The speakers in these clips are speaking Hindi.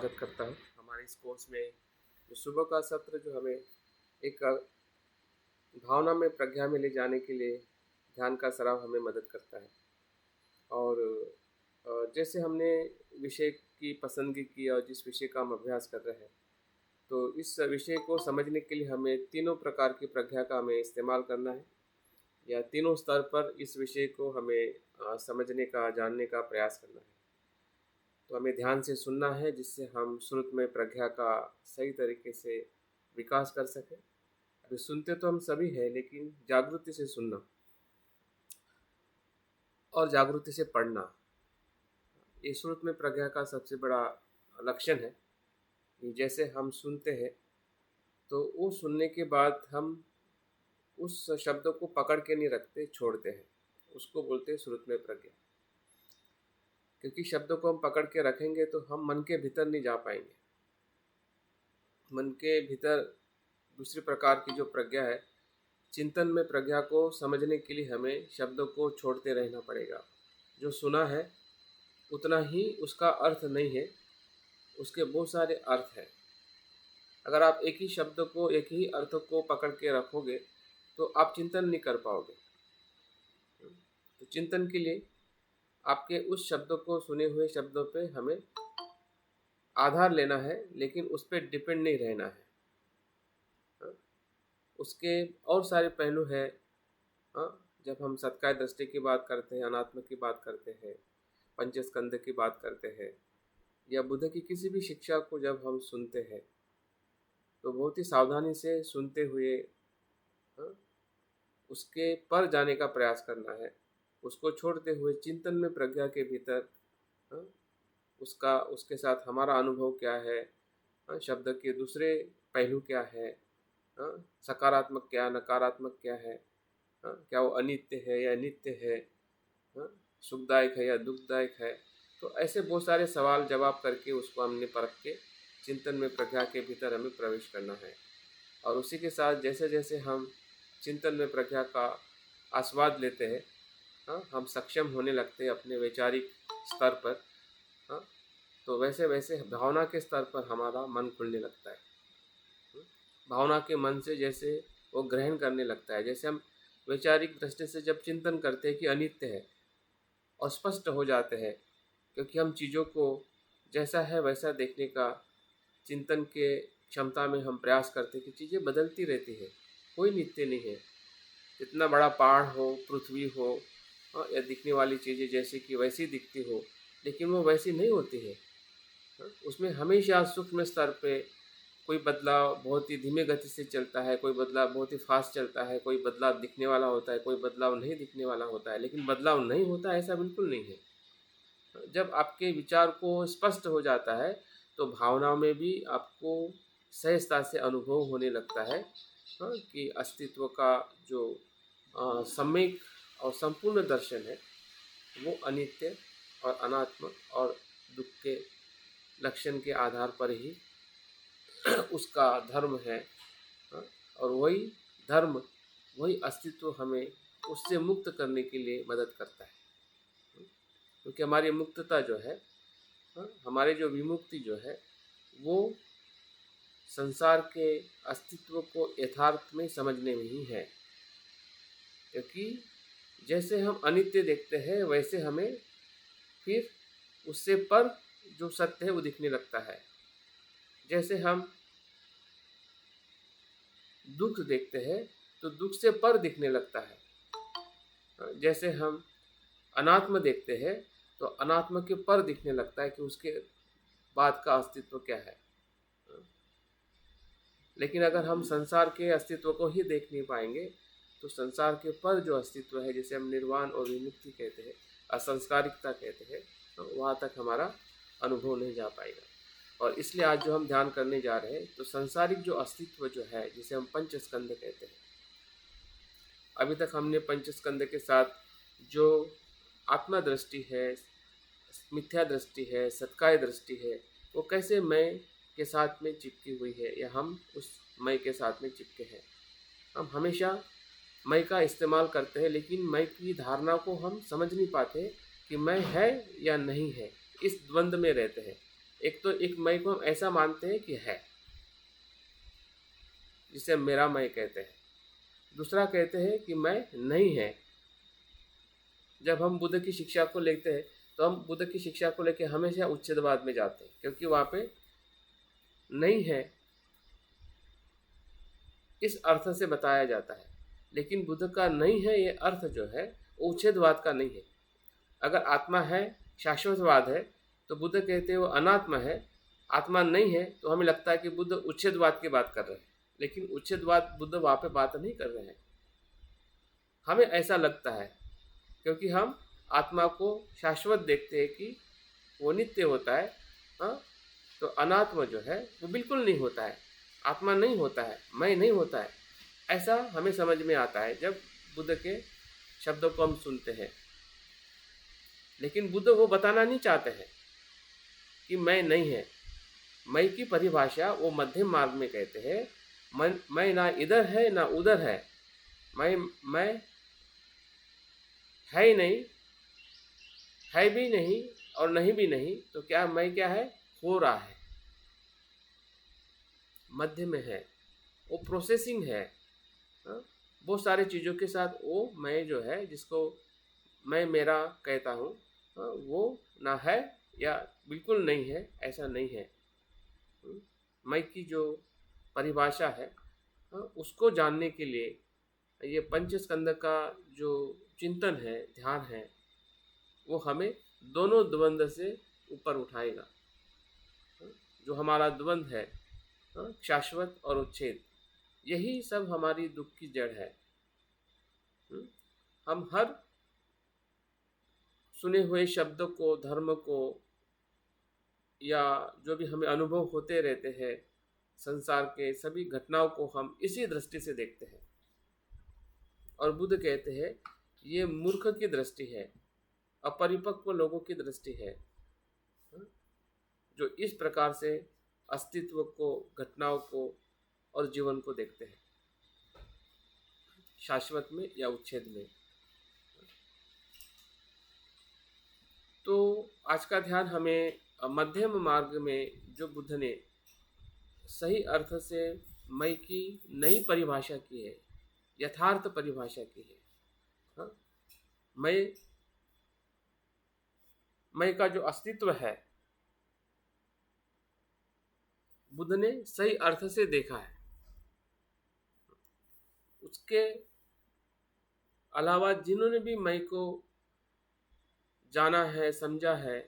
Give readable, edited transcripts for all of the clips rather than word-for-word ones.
स्वागत करता हूँ हमारे इस कोर्स में। जो सुबह का सत्र जो हमें एक भावना में प्रज्ञा में ले जाने के लिए ध्यान का सराव हमें मदद करता है। और जैसे हमने विषय की पसंदगी की और जिस विषय का हम अभ्यास कर रहे हैं, तो इस विषय को समझने के लिए हमें तीनों प्रकार की प्रज्ञा का हमें इस्तेमाल करना है, या तीनों स्तर पर इस विषय को हमें समझने का, जानने का प्रयास करना है। तो हमें ध्यान से सुनना है जिससे हम श्रुत में प्रज्ञा का सही तरीके से विकास कर सकें। अभी सुनते तो हम सभी हैं, लेकिन जागृति से सुनना और जागृति से पढ़ना, ये श्रुत में प्रज्ञा का सबसे बड़ा लक्षण है। कि जैसे हम सुनते हैं तो वो सुनने के बाद हम उस शब्दों को पकड़ के नहीं रखते, छोड़ते हैं, उसको बोलते हैं श्रुत में प्रज्ञा। क्योंकि शब्दों को हम पकड़ के रखेंगे तो हम मन के भीतर नहीं जा पाएंगे। मन के भीतर दूसरी प्रकार की जो प्रज्ञा है, चिंतन में प्रज्ञा को समझने के लिए हमें शब्दों को छोड़ते रहना पड़ेगा। जो सुना है उतना ही उसका अर्थ नहीं है, उसके बहुत सारे अर्थ हैं। अगर आप एक ही शब्द को, एक ही अर्थ को पकड़ के रखोगे तो आप चिंतन नहीं कर पाओगे। तो चिंतन के लिए आपके उस शब्दों को, सुने हुए शब्दों पे हमें आधार लेना है, लेकिन उस पर डिपेंड नहीं रहना है। उसके और सारे पहलू हैं। जब हम सत्काय दृष्टि की बात करते हैं, अनात्म की बात करते हैं, पंचस्कंद की बात करते हैं, या बुद्ध की किसी भी शिक्षा को जब हम सुनते हैं तो बहुत ही सावधानी से सुनते हुए उसके पर जाने का प्रयास करना है। उसको छोड़ते हुए चिंतन में प्रज्ञा के भीतर उसके साथ हमारा अनुभव क्या है, शब्द के दूसरे पहलू क्या है, सकारात्मक क्या, नकारात्मक क्या है, क्या वो अनित्य है या नित्य है, सुखदायक है या दुखदायक है। तो ऐसे बहुत सारे सवाल जवाब करके उसको हमने परख के चिंतन में प्रज्ञा के भीतर हमें प्रवेश करना है। और उसी के साथ जैसे जैसे हम चिंतन में प्रज्ञा का आस्वाद लेते हैं, हम सक्षम होने लगते हैं अपने वैचारिक स्तर पर, तो वैसे वैसे भावना के स्तर पर हमारा मन खुलने लगता है। भावना के मन से जैसे वो ग्रहण करने लगता है। जैसे हम वैचारिक दृष्टि से जब चिंतन करते हैं कि अनित्य है, और स्पष्ट हो जाते हैं, क्योंकि हम चीज़ों को जैसा है वैसा देखने का चिंतन के क्षमता में हम प्रयास करते हैं कि चीज़ें बदलती रहती है, कोई नित्य नहीं है। इतना बड़ा पहाड़ हो, पृथ्वी हो, या दिखने वाली चीज़ें जैसी कि वैसी दिखती हो, लेकिन वो वैसी नहीं होती है। उसमें हमेशा सूक्ष्म स्तर पे कोई बदलाव बहुत ही धीमे गति से चलता है, कोई बदलाव बहुत ही फास्ट चलता है, कोई बदलाव दिखने वाला होता है, कोई बदलाव नहीं दिखने वाला होता है। लेकिन बदलाव नहीं होता ऐसा बिल्कुल नहीं है। जब आपके विचार को स्पष्ट हो जाता है तो भावनाओं में भी आपको सहजता से अनुभव होने लगता है कि अस्तित्व का जो सम्यक और संपूर्ण दर्शन है वो अनित्य और अनात्म और दुख के लक्षण के आधार पर ही उसका धर्म है। और वही धर्म, वही अस्तित्व हमें उससे मुक्त करने के लिए मदद करता है। क्योंकि हमारी मुक्तता जो है, हमारे जो विमुक्ति जो है, वो संसार के अस्तित्व को यथार्थ में समझने में ही है। क्योंकि जैसे हम अनित्य देखते हैं वैसे हमें फिर उससे पर जो सत्य है वो दिखने लगता है। जैसे हम दुख देखते हैं तो दुख से पर दिखने लगता है। जैसे हम अनात्म देखते हैं तो अनात्म के पर दिखने लगता है कि उसके बाद का अस्तित्व क्या है। लेकिन अगर हम संसार के अस्तित्व को ही देख नहीं पाएंगे तो संसार के पर जो अस्तित्व है, जिसे हम निर्वाण और विमुक्ति कहते हैं, असंस्कारिकता कहते हैं, तो वहाँ तक हमारा अनुभव नहीं जा पाएगा। और इसलिए आज जो हम ध्यान करने जा रहे हैं, तो संसारिक जो अस्तित्व जो है, जिसे हम पंचस्कंद कहते हैं, अभी तक हमने पंचस्कंद के साथ जो आत्मा दृष्टि है, मिथ्या दृष्टि है, सत्काय दृष्टि है, वो कैसे मैं के साथ में चिपकी हुई है, या हम उस मैं के साथ में चिपके हैं। हम हमेशा मैं का इस्तेमाल करते हैं, लेकिन मैं की धारणा को हम समझ नहीं पाते कि मैं है या नहीं है। इस द्वंद्व में रहते हैं। एक तो एक मैं को हम ऐसा मानते हैं कि है, जिसे मेरा मैं कहते हैं। दूसरा कहते हैं कि मैं नहीं है। जब हम बुद्ध की शिक्षा को लेते हैं तो हम बुद्ध की शिक्षा को लेकर हमेशा उच्छेदवाद में जाते हैं, क्योंकि वहाँ पे नहीं है इस अर्थ से बताया जाता है। लेकिन बुद्ध का नहीं है ये अर्थ जो है वो उच्छेदवाद का नहीं है। अगर आत्मा है, शाश्वतवाद है, तो बुद्ध कहते हैं वो अनात्मा है। आत्मा नहीं है तो हमें लगता है कि बुद्ध उच्छेदवाद की बात कर रहे हैं, लेकिन उच्छेदवाद बुद्ध वहाँ पे बात नहीं कर रहे हैं। हमें ऐसा लगता है क्योंकि हम आत्मा को शाश्वत देखते हैं कि वो नित्य होता है। हाँ, तो अनात्मा जो है वो बिल्कुल नहीं होता है, आत्मा नहीं होता है, मैं नहीं होता है, ऐसा हमें समझ में आता है जब बुद्ध के शब्दों को हम सुनते हैं। लेकिन बुद्ध वो बताना नहीं चाहते हैं कि मैं नहीं है। मैं की परिभाषा वो मध्यम मार्ग में कहते हैं, मैं ना इधर है ना उधर है, मैं है ही नहीं, है भी नहीं और नहीं भी नहीं, तो क्या मैं क्या है, हो रहा है, मध्य में है, वो प्रोसेसिंग है। हाँ? बहुत सारे चीज़ों के साथ वो मैं जो है, जिसको मैं मेरा कहता हूँ, वो ना है या बिल्कुल नहीं है, ऐसा नहीं है। मैं की जो परिभाषा है, उसको जानने के लिए ये पंचस्कंद का जो चिंतन है, ध्यान है, वो हमें दोनों द्वंद्व से ऊपर उठाएगा। जो हमारा द्वंद्व है, शाश्वत और उच्छेद, यही सब हमारी दुख की जड़ है। हम हर सुने हुए शब्द को, धर्म को, या जो भी हमें अनुभव होते रहते हैं, संसार के सभी घटनाओं को हम इसी दृष्टि से देखते हैं। और बुद्ध कहते हैं ये मूर्ख की दृष्टि है, अपरिपक्व लोगों की दृष्टि है, जो इस प्रकार से अस्तित्व को, घटनाओं को और जीवन को देखते हैं, शाश्वत में या उच्छेद में। तो आज का ध्यान हमें मध्यम मार्ग में जो बुद्ध ने सही अर्थ से मैं की नई परिभाषा की है, यथार्थ परिभाषा की है। हाँ? मैं का जो अस्तित्व है, बुद्ध ने सही अर्थ से देखा है। उसके अलावा जिन्होंने भी मैं को जाना है, समझा है,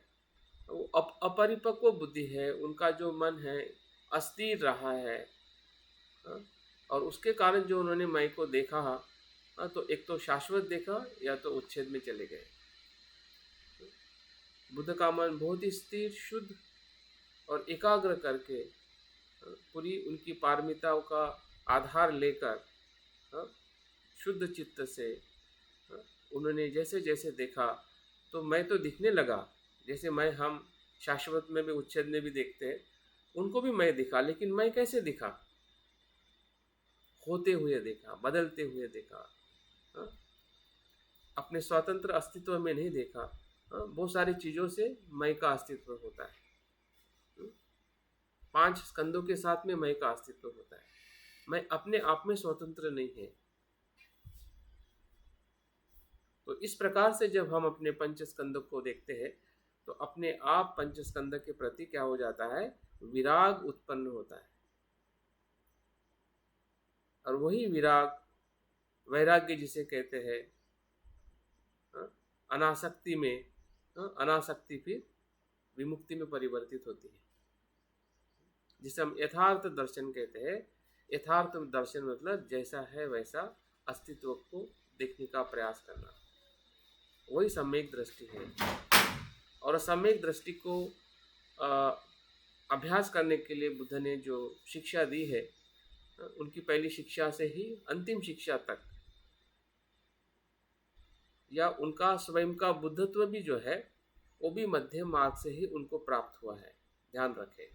वो अपरिपक्व बुद्धि है, उनका जो मन है अस्थिर रहा है। और उसके कारण जो उन्होंने मैं को देखा, तो एक तो शाश्वत देखा या तो उच्छेद में चले गए। बुद्ध का मन बहुत ही स्थिर, शुद्ध और एकाग्र करके, पूरी उनकी पारमिताओं का आधार लेकर, शुद्ध चित्त से उन्होंने जैसे जैसे देखा, तो मैं तो दिखने लगा। जैसे मैं हम शाश्वत में भी, उच्छेद में भी देखते हैं, उनको भी मैं दिखा। लेकिन मैं कैसे दिखा? होते हुए देखा, बदलते हुए देखा, अपने स्वतंत्र अस्तित्व में नहीं देखा। बहुत सारी चीज़ों से मैं का अस्तित्व होता है। 5 स्कंदों के साथ में मैं का अस्तित्व होता है। मैं अपने आप में स्वतंत्र नहीं है। तो इस प्रकार से जब हम अपने पंचस्कंद को देखते हैं, तो अपने आप पंचस्कंद के प्रति क्या हो जाता है, विराग उत्पन्न होता है। और वही विराग, वैराग्य जिसे कहते हैं, अनासक्ति में, अनासक्ति फिर विमुक्ति में परिवर्तित होती है, जिसे हम यथार्थ दर्शन कहते हैं। यथार्थ दर्शन मतलब जैसा है वैसा अस्तित्व को देखने का प्रयास करना, वही सम्यक दृष्टि है। और सम्यक दृष्टि को अभ्यास करने के लिए बुद्ध ने जो शिक्षा दी है, उनकी पहली शिक्षा से ही अंतिम शिक्षा तक, या उनका स्वयं का बुद्धत्व भी जो है, वो भी मध्यम मार्ग से ही उनको प्राप्त हुआ है। ध्यान रखें,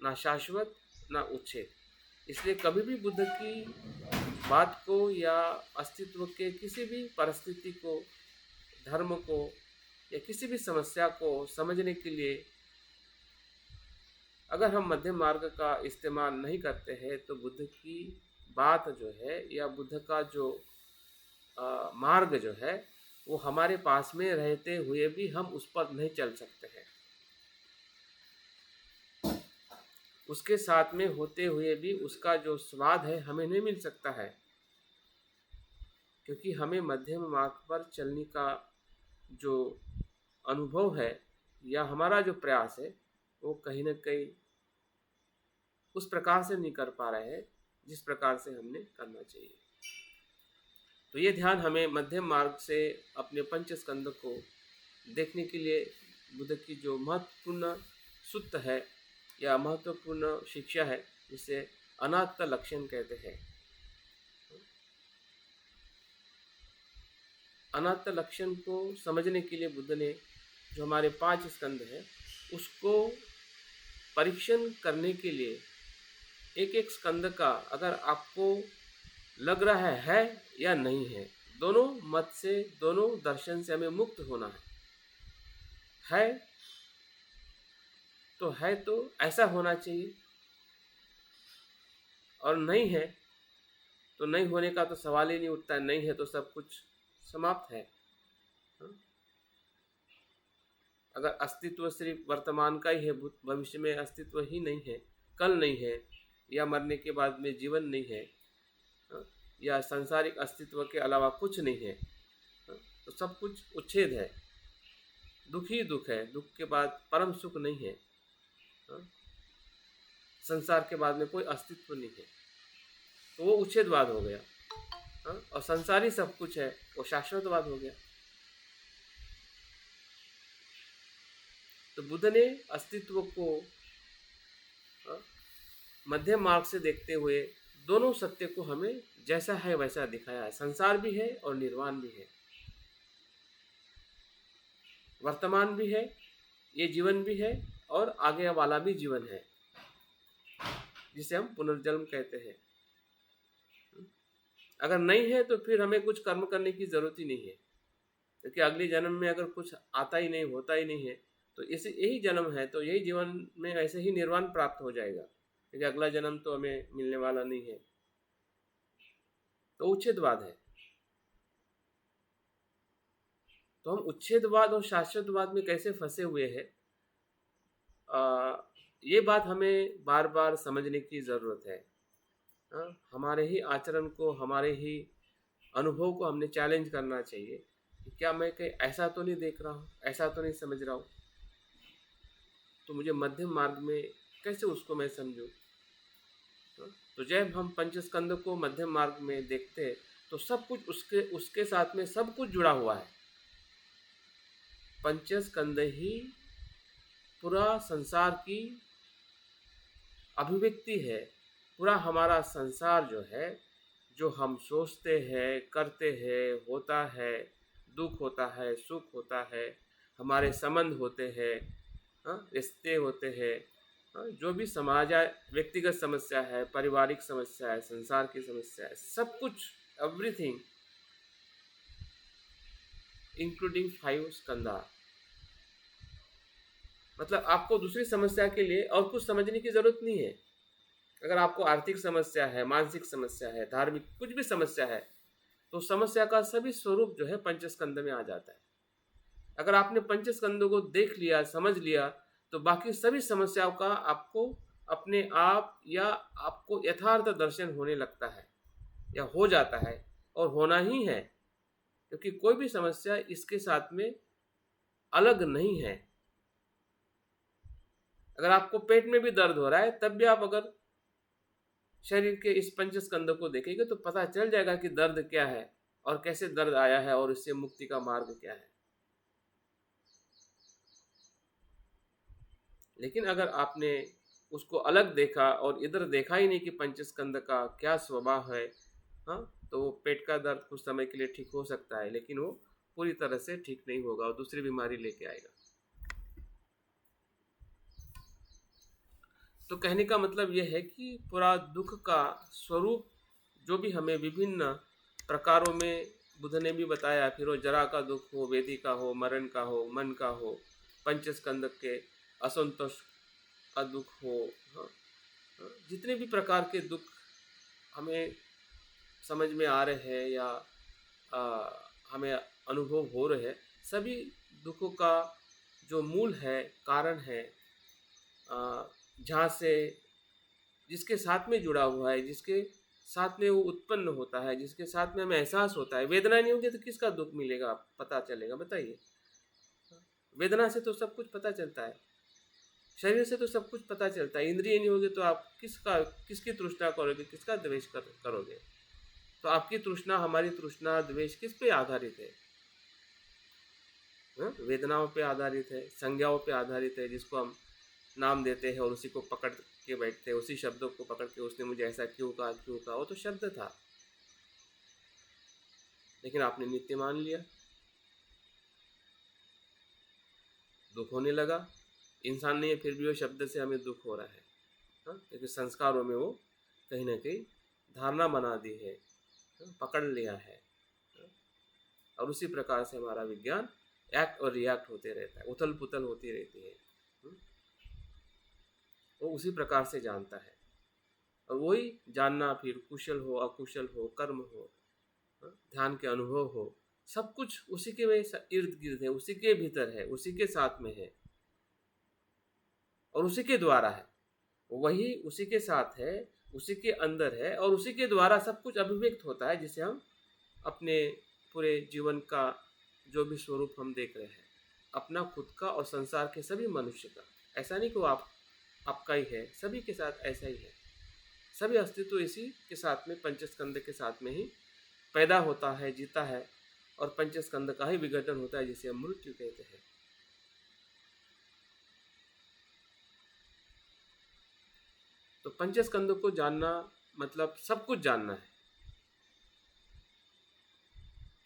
ना शाश्वत ना उच्छेद। इसलिए कभी भी बुद्ध की बात को या अस्तित्व के किसी भी परिस्थिति को, धर्म को या किसी भी समस्या को समझने के लिए अगर हम मध्यम मार्ग का इस्तेमाल नहीं करते हैं तो बुद्ध की बात जो है या बुद्ध का जो मार्ग जो है वो हमारे पास में रहते हुए भी हम उस पर नहीं चल सकते हैं। उसके साथ में होते हुए भी उसका जो स्वाद है हमें नहीं मिल सकता है, क्योंकि हमें मध्यम मार्ग पर चलने का जो अनुभव है या हमारा जो प्रयास है वो कहीं ना कहीं उस प्रकार से नहीं कर पा रहे हैं जिस प्रकार से हमने करना चाहिए। तो ये ध्यान हमें मध्यम मार्ग से अपने पंच स्कंद को देखने के लिए बुद्ध की जो महत्वपूर्ण सूत्र है या महत्वपूर्ण शिक्षा है जिसे अनात्त लक्षण कहते हैं। अनात्त लक्षण को समझने के लिए बुद्ध ने जो हमारे 5 स्कंद है उसको परीक्षण करने के लिए एक एक स्कंद का अगर आपको लग रहा है या नहीं है, दोनों मत से दोनों दर्शन से हमें मुक्त होना है तो ऐसा होना चाहिए, और नहीं है तो नहीं होने का तो सवाल ही नहीं उठता। नहीं है तो सब कुछ समाप्त है। अगर अस्तित्व सिर्फ वर्तमान का ही है, भविष्य में अस्तित्व ही नहीं है, कल नहीं है, या मरने के बाद में जीवन नहीं है, या सांसारिक अस्तित्व के अलावा कुछ नहीं है, तो सब कुछ उच्छेद है, दुख ही दुख है, दुख के बाद परम सुख नहीं है, संसार के बाद में कोई अस्तित्व नहीं है, तो वो उच्छेदवाद हो गया। और संसारी सब कुछ है वो शाश्वतवाद हो गया। तो बुद्ध ने अस्तित्व को मध्यम मार्ग से देखते हुए दोनों सत्य को हमें जैसा है वैसा दिखाया है। संसार भी है और निर्वाण भी है, वर्तमान भी है, ये जीवन भी है, और आगे वाला भी जीवन है जिसे हम पुनर्जन्म कहते हैं। अगर नहीं है तो फिर हमें कुछ कर्म करने की जरूरत ही नहीं है, क्योंकि अगले जन्म में अगर कुछ आता ही नहीं, होता ही नहीं है, तो इसे यही जन्म है तो यही जीवन में ऐसे ही निर्वाण प्राप्त हो जाएगा, क्योंकि अगला जन्म तो हमें मिलने वाला नहीं है। तो उच्छेदवाद है। तो हम उच्छेदवाद और शाश्वतवाद में कैसे फंसे हुए हैं, ये बात हमें बार बार समझने की ज़रूरत है। हमारे ही आचरण को, हमारे ही अनुभव को हमने चैलेंज करना चाहिए कि क्या मैं कहीं ऐसा तो नहीं देख रहा हूँ, ऐसा तो नहीं समझ रहा हूँ, तो मुझे मध्यम मार्ग में कैसे उसको मैं समझूँ। तो जब हम पंचस्कंद को मध्यम मार्ग में देखते हैं तो सब कुछ उसके साथ में सब कुछ जुड़ा हुआ है। पंचस्कंद ही पूरा संसार की अभिव्यक्ति है। पूरा हमारा संसार जो है, जो हम सोचते हैं, करते हैं, होता है, दुख होता है, सुख होता है, हमारे संबंध होते हैं, रिश्ते होते हैं, जो भी समाज व्यक्तिगत समस्या है, पारिवारिक समस्या है, संसार की समस्या है, सब कुछ, एवरीथिंग इंक्लूडिंग 5 स्कंदा। मतलब आपको दूसरी समस्या के लिए और कुछ समझने की जरूरत नहीं है। अगर आपको आर्थिक समस्या है, मानसिक समस्या है, धार्मिक कुछ भी समस्या है, तो समस्या का सभी स्वरूप जो है पंचस्कंद में आ जाता है। अगर आपने पंचस्कंदों को देख लिया, समझ लिया, तो बाकी सभी समस्याओं का आपको अपने आप या आपको यथार्थ दर्शन होने लगता है या हो जाता है, और होना ही है, क्योंकि कोई भी समस्या इसके साथ में अलग नहीं है। अगर आपको पेट में भी दर्द हो रहा है तब भी आप अगर शरीर के इस पंचस्कंद को देखेंगे तो पता चल जाएगा कि दर्द क्या है और कैसे दर्द आया है और इससे मुक्ति का मार्ग क्या है। लेकिन अगर आपने उसको अलग देखा और इधर देखा ही नहीं कि पंचस्कंद का क्या स्वभाव है, तो वो पेट का दर्द कुछ समय के लिए ठीक हो सकता है, लेकिन वो पूरी तरह से ठीक नहीं होगा और दूसरी बीमारी लेके आएगा। तो कहने का मतलब यह है कि पूरा दुख का स्वरूप जो भी हमें विभिन्न प्रकारों में बुद्ध ने भी बताया, फिर वो जरा का दुख हो, वेदी का हो, मरण का हो, मन का हो, पंचस्कंद के असंतोष का दुख हो, हाँ, जितने भी प्रकार के दुख हमें समझ में आ रहे हैं या आ, हमें अनुभव हो रहे हैं, सभी दुखों का जो मूल है, कारण है, जहाँ से जिसके साथ में जुड़ा हुआ है, जिसके साथ में वो उत्पन्न होता है, जिसके साथ में हमें एहसास होता है। वेदना नहीं होगी तो किसका दुख मिलेगा, पता चलेगा, बताइए। वेदना से तो सब कुछ पता चलता है, शरीर से तो सब कुछ पता चलता है। इंद्रिय नहीं होगी तो आप किसकी तृष्णा करोगे, किसका द्वेष करोगे। तो आपकी तृष्णा, हमारी तृष्णा, द्वेष किस पे आधारित है? वेदनाओं पे आधारित है, संज्ञाओं पे आधारित है, जिसको हम नाम देते हैं और उसी को पकड़ के बैठते हैं, उसी शब्दों को पकड़ के उसने मुझे ऐसा क्यों कहा, क्यों कहा। वो तो शब्द था, लेकिन आपने नित्य मान लिया, दुख होने लगा। इंसान नहीं है फिर भी वो शब्द से हमें दुख हो रहा है, क्योंकि संस्कारों में वो कहीं ना कहीं धारणा बना दी है, पकड़ लिया है। और उसी प्रकार से हमारा विज्ञान एक्ट और रिएक्ट होते रहता है, उथल पुथल होती रहती है। वो उसी प्रकार से जानता है, और वही जानना फिर कुशल हो, अकुशल हो, कर्म हो, ध्यान के अनुभव हो, सब कुछ उसी के इर्द गिर्द है, उसी के भीतर है, उसी के साथ में है और उसी के द्वारा है। वही उसी के साथ है, उसी के अंदर है और उसी के द्वारा सब कुछ अभिव्यक्त होता है, जिसे हम अपने पूरे जीवन का जो भी स्वरूप हम देख रहे हैं, अपना खुद का और संसार के सभी मनुष्य का। ऐसा नहीं कि आपका ही है, सभी के साथ ऐसा ही है। सभी अस्तित्व इसी के साथ में, पंचस्कंद के साथ में ही पैदा होता है, जीता है, और पंचस्कंद का ही विघटन होता है, जिसे हम मृत्यु कहते हैं। तो पंचस्कंद को जानना मतलब सब कुछ जानना है,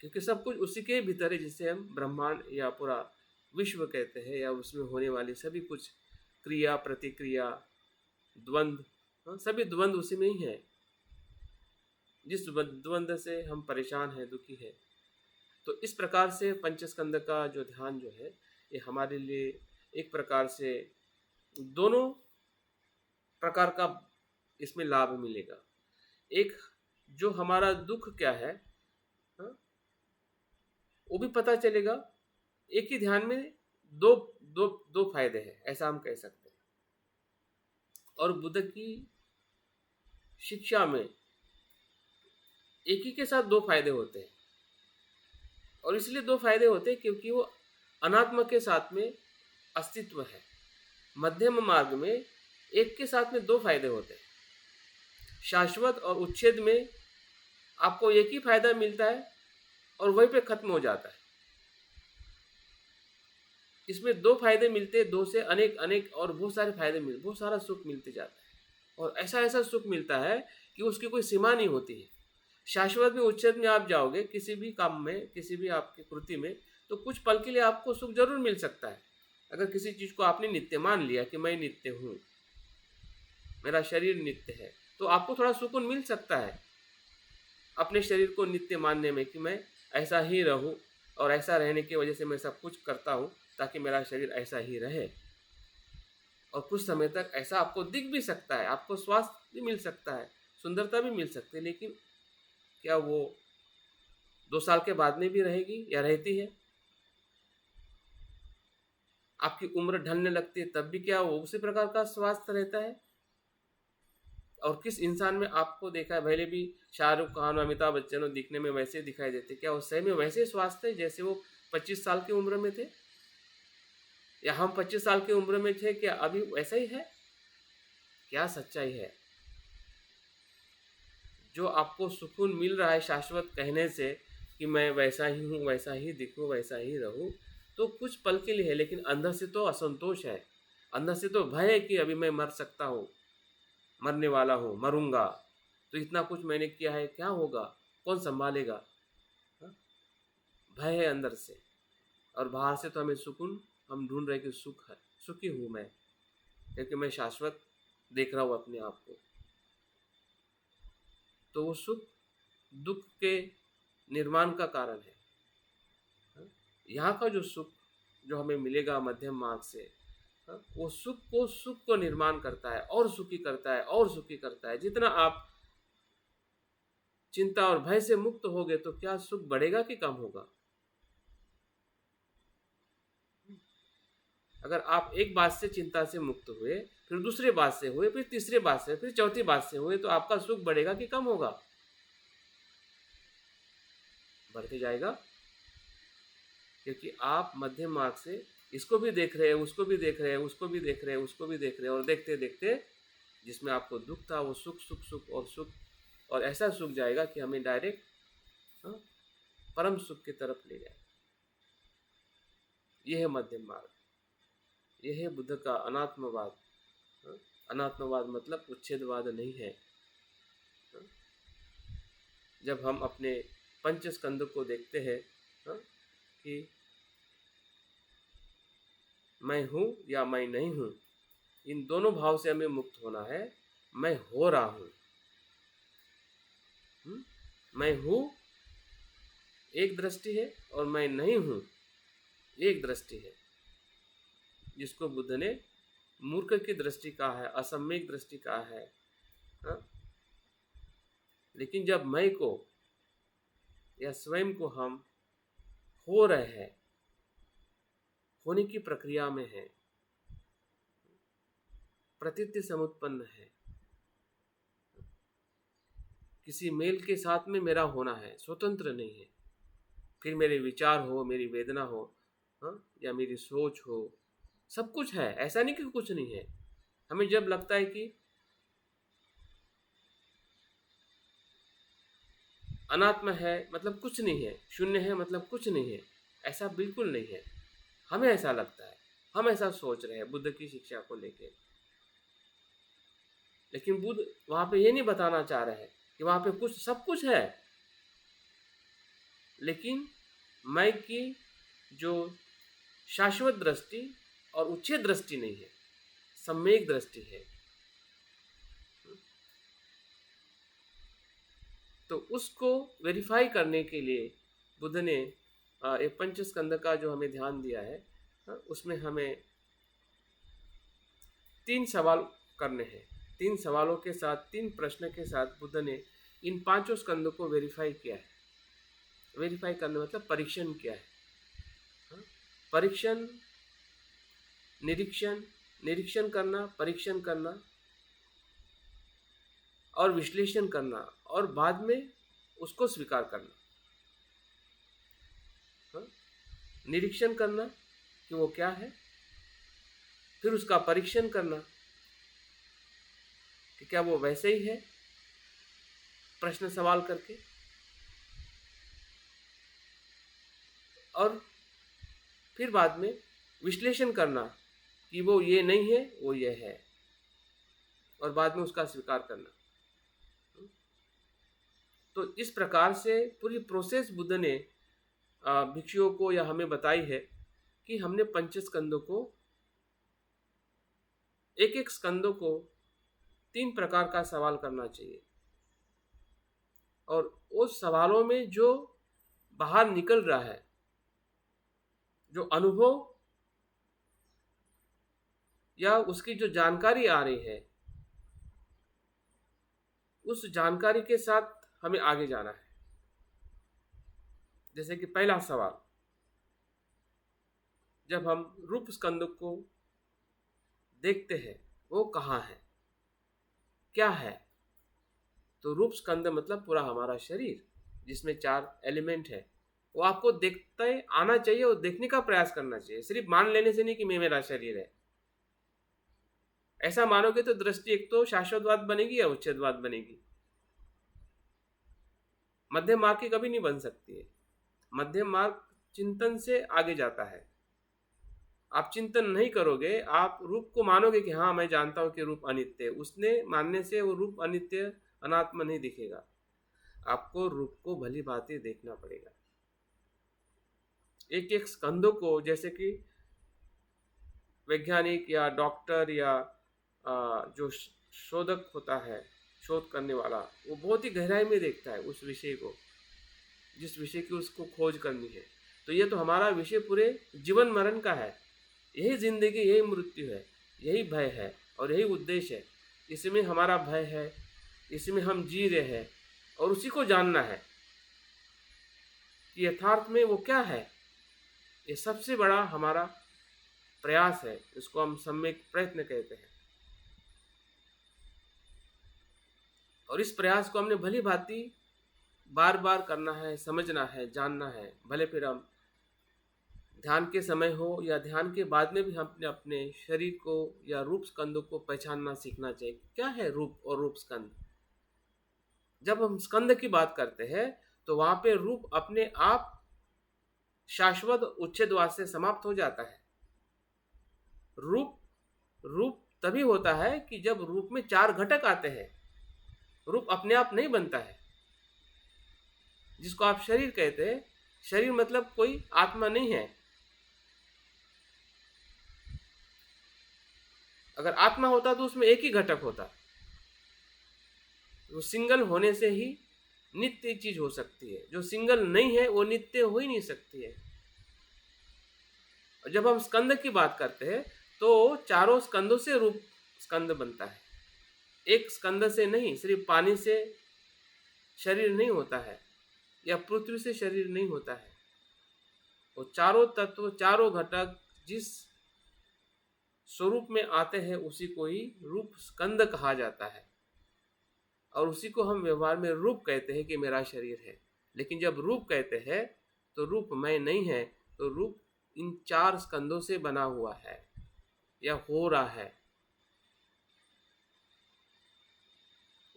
क्योंकि सब कुछ उसी के भीतर है, जिसे हम ब्रह्मांड या पूरा विश्व कहते हैं, या उसमें होने वाली सभी कुछ क्रिया, प्रतिक्रिया, द्वंद्व, सभी द्वंद्व उसी में ही है। जिस द्वंद्व से हम परेशान हैं, दुखी है। तो इस प्रकार से पंचस्कंद का जो ध्यान जो है, ये हमारे लिए एक प्रकार से दोनों प्रकार का इसमें लाभ मिलेगा। एक, जो हमारा दुख क्या है, वो भी पता चलेगा। एक ही ध्यान में दो दो दो फायदे हैं, ऐसा हम कह सकते हैं। और बुद्ध की शिक्षा में एक ही के साथ दो फायदे होते हैं, और इसलिए दो फायदे होते हैं क्योंकि वो अनात्म के साथ में अस्तित्व है। मध्यम मार्ग में एक के साथ में दो फायदे होते हैं। शाश्वत और उच्छेद में आपको एक ही फायदा मिलता है और वहीं पे खत्म हो जाता है। इसमें दो फायदे मिलते हैं, दो से अनेक अनेक और बहुत सारे फायदे मिलते, बहुत सारा सुख मिलते जाता है, और ऐसा ऐसा सुख मिलता है कि उसकी कोई सीमा नहीं होती है। शाश्वत में, उच्छेद में आप जाओगे किसी भी काम में, किसी भी आपकी कृति में, तो कुछ पल के लिए आपको सुख जरूर मिल सकता है। अगर किसी चीज़ को आपने नित्य मान लिया कि मैं नित्य हूँ, मेरा शरीर नित्य है, तो आपको थोड़ा सुकून मिल सकता है अपने शरीर को नित्य मानने में, कि मैं ऐसा ही रहूं, और ऐसा रहने की वजह से मैं सब कुछ करता हूं ताकि मेरा शरीर ऐसा ही रहे। और कुछ समय तक ऐसा आपको दिख भी सकता है, आपको स्वास्थ्य भी मिल सकता है, सुंदरता भी मिल सकती है, लेकिन क्या वो 2 साल के बाद में भी रहेगी या रहती है? आपकी उम्र ढलने लगती है तब भी क्या वो उसी प्रकार का स्वास्थ्य रहता है? और किस इंसान में आपको देखा है, भले भी शाहरुख खान, अमिताभ बच्चन दिखने में वैसे दिखाई देते, क्या वो सही में वैसे स्वास्थ्य है जैसे वो 25 साल की उम्र में थे, या हम 25 साल की उम्र में थे, क्या अभी वैसा ही है? क्या सच्चाई है? जो आपको सुकून मिल रहा है शाश्वत कहने से कि मैं वैसा ही हूँ, वैसा ही दिखूँ, वैसा ही रहूँ, तो कुछ पल के लिए है, लेकिन अंदर से तो असंतोष है, अंदर से तो भय है कि अभी मैं मर सकता हूँ, मरने वाला हूँ, मरूंगा, तो इतना कुछ मैंने किया है, क्या होगा, कौन संभालेगा? भय है अंदर से, और बाहर से तो हमें सुकून, हम ढूंढ रहे कि सुख है, सुखी हूँ मैं, क्योंकि मैं शाश्वत देख रहा हूँ अपने आप को। तो वो सुख दुख के निर्माण का कारण है। यहाँ का जो सुख जो हमें मिलेगा मध्यम मार्ग से, वो सुख को निर्माण करता है और सुखी करता है और सुखी करता है। जितना आप चिंता और भय से मुक्त होगे तो क्या सुख बढ़ेगा कि कम होगा? अगर आप एक बात से चिंता से मुक्त हुए, फिर दूसरे बात से हुए, फिर तीसरे बात से, फिर चौथी बात से हुए, तो आपका सुख बढ़ेगा कि कम होगा? बढ़ते जाएगा, क्योंकि आप मध्यम मार्ग से इसको भी देख रहे हैं, उसको भी देख रहे हैं, उसको भी देख रहे हैं, उसको भी देख रहे हैं, और देखते देखते जिसमें आपको दुख था वो सुख सुख सुख और सुख, और ऐसा सुख जाएगा कि हमें डायरेक्ट परम सुख की तरफ ले जाए। यह है मध्यम मार्ग, यह है बुद्ध का अनात्मवाद। अनात्मवाद मतलब उच्छेदवाद नहीं है। जब हम अपने पंच स्कंद को देखते हैं कि मैं हूँ या मैं नहीं हूँ, इन दोनों भाव से हमें मुक्त होना है। मैं हो रहा हूँ, मैं हूँ एक दृष्टि है, और मैं नहीं हूँ एक दृष्टि है, जिसको बुद्ध ने मूर्ख की दृष्टि कहा है, असम्यक दृष्टि कहा है। लेकिन जब मैं को या स्वयं को हम हो रहे हैं, होने की प्रक्रिया में है, प्रतीति समुत्पन्न है, किसी मेल के साथ में मेरा होना है, स्वतंत्र नहीं है। फिर मेरे विचार हो, मेरी वेदना हो, या मेरी सोच हो, सब कुछ है, ऐसा नहीं कि कुछ नहीं है। हमें जब लगता है कि अनात्मा है मतलब कुछ नहीं है, शून्य है मतलब कुछ नहीं है, ऐसा बिल्कुल नहीं है। हमें ऐसा लगता है, हम ऐसा सोच रहे हैं बुद्ध की शिक्षा को लेकर। लेकिन बुद्ध वहां पे ये नहीं बताना चाह रहे हैं कि वहां पे कुछ सब कुछ है, लेकिन मैं की जो शाश्वत दृष्टि और उच्छेद दृष्टि नहीं है, सम्यक दृष्टि है। तो उसको वेरीफाई करने के लिए बुद्ध ने एक पंच स्कंद का जो हमें ध्यान दिया है, उसमें हमें 3 सवाल करने हैं। 3 सवालों के साथ, 3 प्रश्न के साथ बुद्ध ने इन 5 स्कंदों को वेरीफाई किया है। वेरीफाई करने मतलब परीक्षण किया है। परीक्षण, निरीक्षण, निरीक्षण करना, परीक्षण करना और विश्लेषण करना, और बाद में उसको स्वीकार करना। निरीक्षण करना कि वो क्या है, फिर उसका परीक्षण करना कि क्या वो वैसे ही है, प्रश्न सवाल करके, और फिर बाद में विश्लेषण करना कि वो ये नहीं है, वो ये है, और बाद में उसका स्वीकार करना। तो इस प्रकार से पूरी प्रोसेस बुद्ध ने भिक्षुओं को या हमें बताई है कि हमने पंच स्कंदों को, एक एक स्कंदों को 3 प्रकार का सवाल करना चाहिए, और उस सवालों में जो बाहर निकल रहा है, जो अनुभव या उसकी जो जानकारी आ रही है, उस जानकारी के साथ हमें आगे जाना है। जैसे कि पहला सवाल, जब हम रूप स्कंद को देखते हैं, वो कहाँ है, क्या है? तो रूप स्कंद मतलब पूरा हमारा शरीर, जिसमें 4 एलिमेंट है, वो आपको देखते आना चाहिए और देखने का प्रयास करना चाहिए। सिर्फ मान लेने से नहीं कि मैं, मेरा शरीर है। ऐसा मानोगे तो दृष्टि एक तो शाश्वतवाद बनेगी या उच्छेदवाद बनेगी। मध्यम मार्ग की कभी नहीं बन सकती है। मध्यम मार्ग चिंतन से आगे जाता है। आप चिंतन नहीं करोगे, आप रूप को मानोगे कि हाँ मैं जानता हूं कि रूप अनित्य है, उसने मानने से वो रूप अनित्य अनात्मा नहीं दिखेगा। आपको रूप को भली भांति देखना पड़ेगा, एक एक स्कंदों को। जैसे कि वैज्ञानिक या डॉक्टर या जो शोधक होता है, शोध करने वाला, वो बहुत ही गहराई में देखता है उस विषय को, जिस विषय की उसको खोज करनी है। तो ये तो हमारा विषय पूरे जीवन मरण का है। यही जिंदगी, यही मृत्यु है, यही भय है और यही उद्देश्य है। इसमें हमारा भय है, इसमें हम जी रहे हैं और उसी को जानना है कि यथार्थ में वो क्या है। ये सबसे बड़ा हमारा प्रयास है, इसको हम सम्यक प्रयत्न कहते हैं। और इस प्रयास को हमने भली भांति बार बार करना है, समझना है, जानना है। भले फिर हम ध्यान के समय हो या ध्यान के बाद में भी हम अपने अपने शरीर को या रूप स्कंदों को पहचानना सीखना चाहिए। क्या है रूप और रूप स्कंद? जब हम स्कंद की बात करते हैं तो वहां पे रूप अपने आप शाश्वत उच्छेदवाद से समाप्त हो जाता है। रूप रूप तभी होता है कि जब रूप में चार घटक आते हैं। रूप अपने आप नहीं बनता है, जिसको आप शरीर कहते हैं। शरीर मतलब कोई आत्मा नहीं है। अगर आत्मा होता तो उसमें एक ही घटक होता। वो सिंगल होने से ही नित्य चीज हो सकती है। जो सिंगल नहीं है वो नित्य हो ही नहीं सकती है। और जब हम स्कंद की बात करते हैं तो चारों स्कंदों से रूप स्कंद बनता है। एक स्कंद से नहीं, सिर्फ पानी से शरीर नहीं होता है या पृथ्वी से शरीर नहीं होता है। वो चारों तत्व, चारों घटक जिस स्वरूप में आते हैं उसी को ही रूप स्कंद कहा जाता है। और उसी को हम व्यवहार में रूप कहते हैं कि मेरा शरीर है। लेकिन जब रूप कहते हैं तो रूप मैं नहीं है, तो रूप इन चार स्कंदों से बना हुआ है या हो रहा है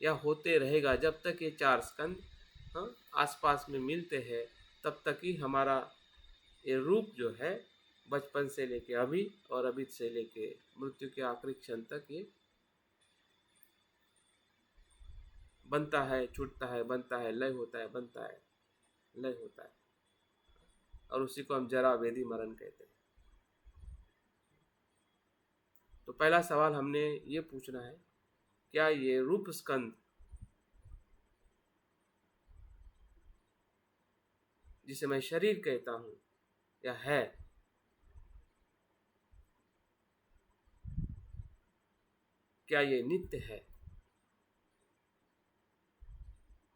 या होते रहेगा। जब तक ये चार स्कंद आसपास में मिलते हैं तब तक ही हमारा ये रूप जो है बचपन से लेके अभी और अभी से लेके मृत्यु के आखिरी क्षण तक ये बनता है, छूटता है, बनता है, लय होता है, बनता है, लय होता है। और उसी को हम जरा वेदी मरण कहते हैं। तो पहला सवाल हमने ये पूछना है, क्या ये रूप स्कंद जिसे मैं शरीर कहता हूं या है, क्या ये नित्य है?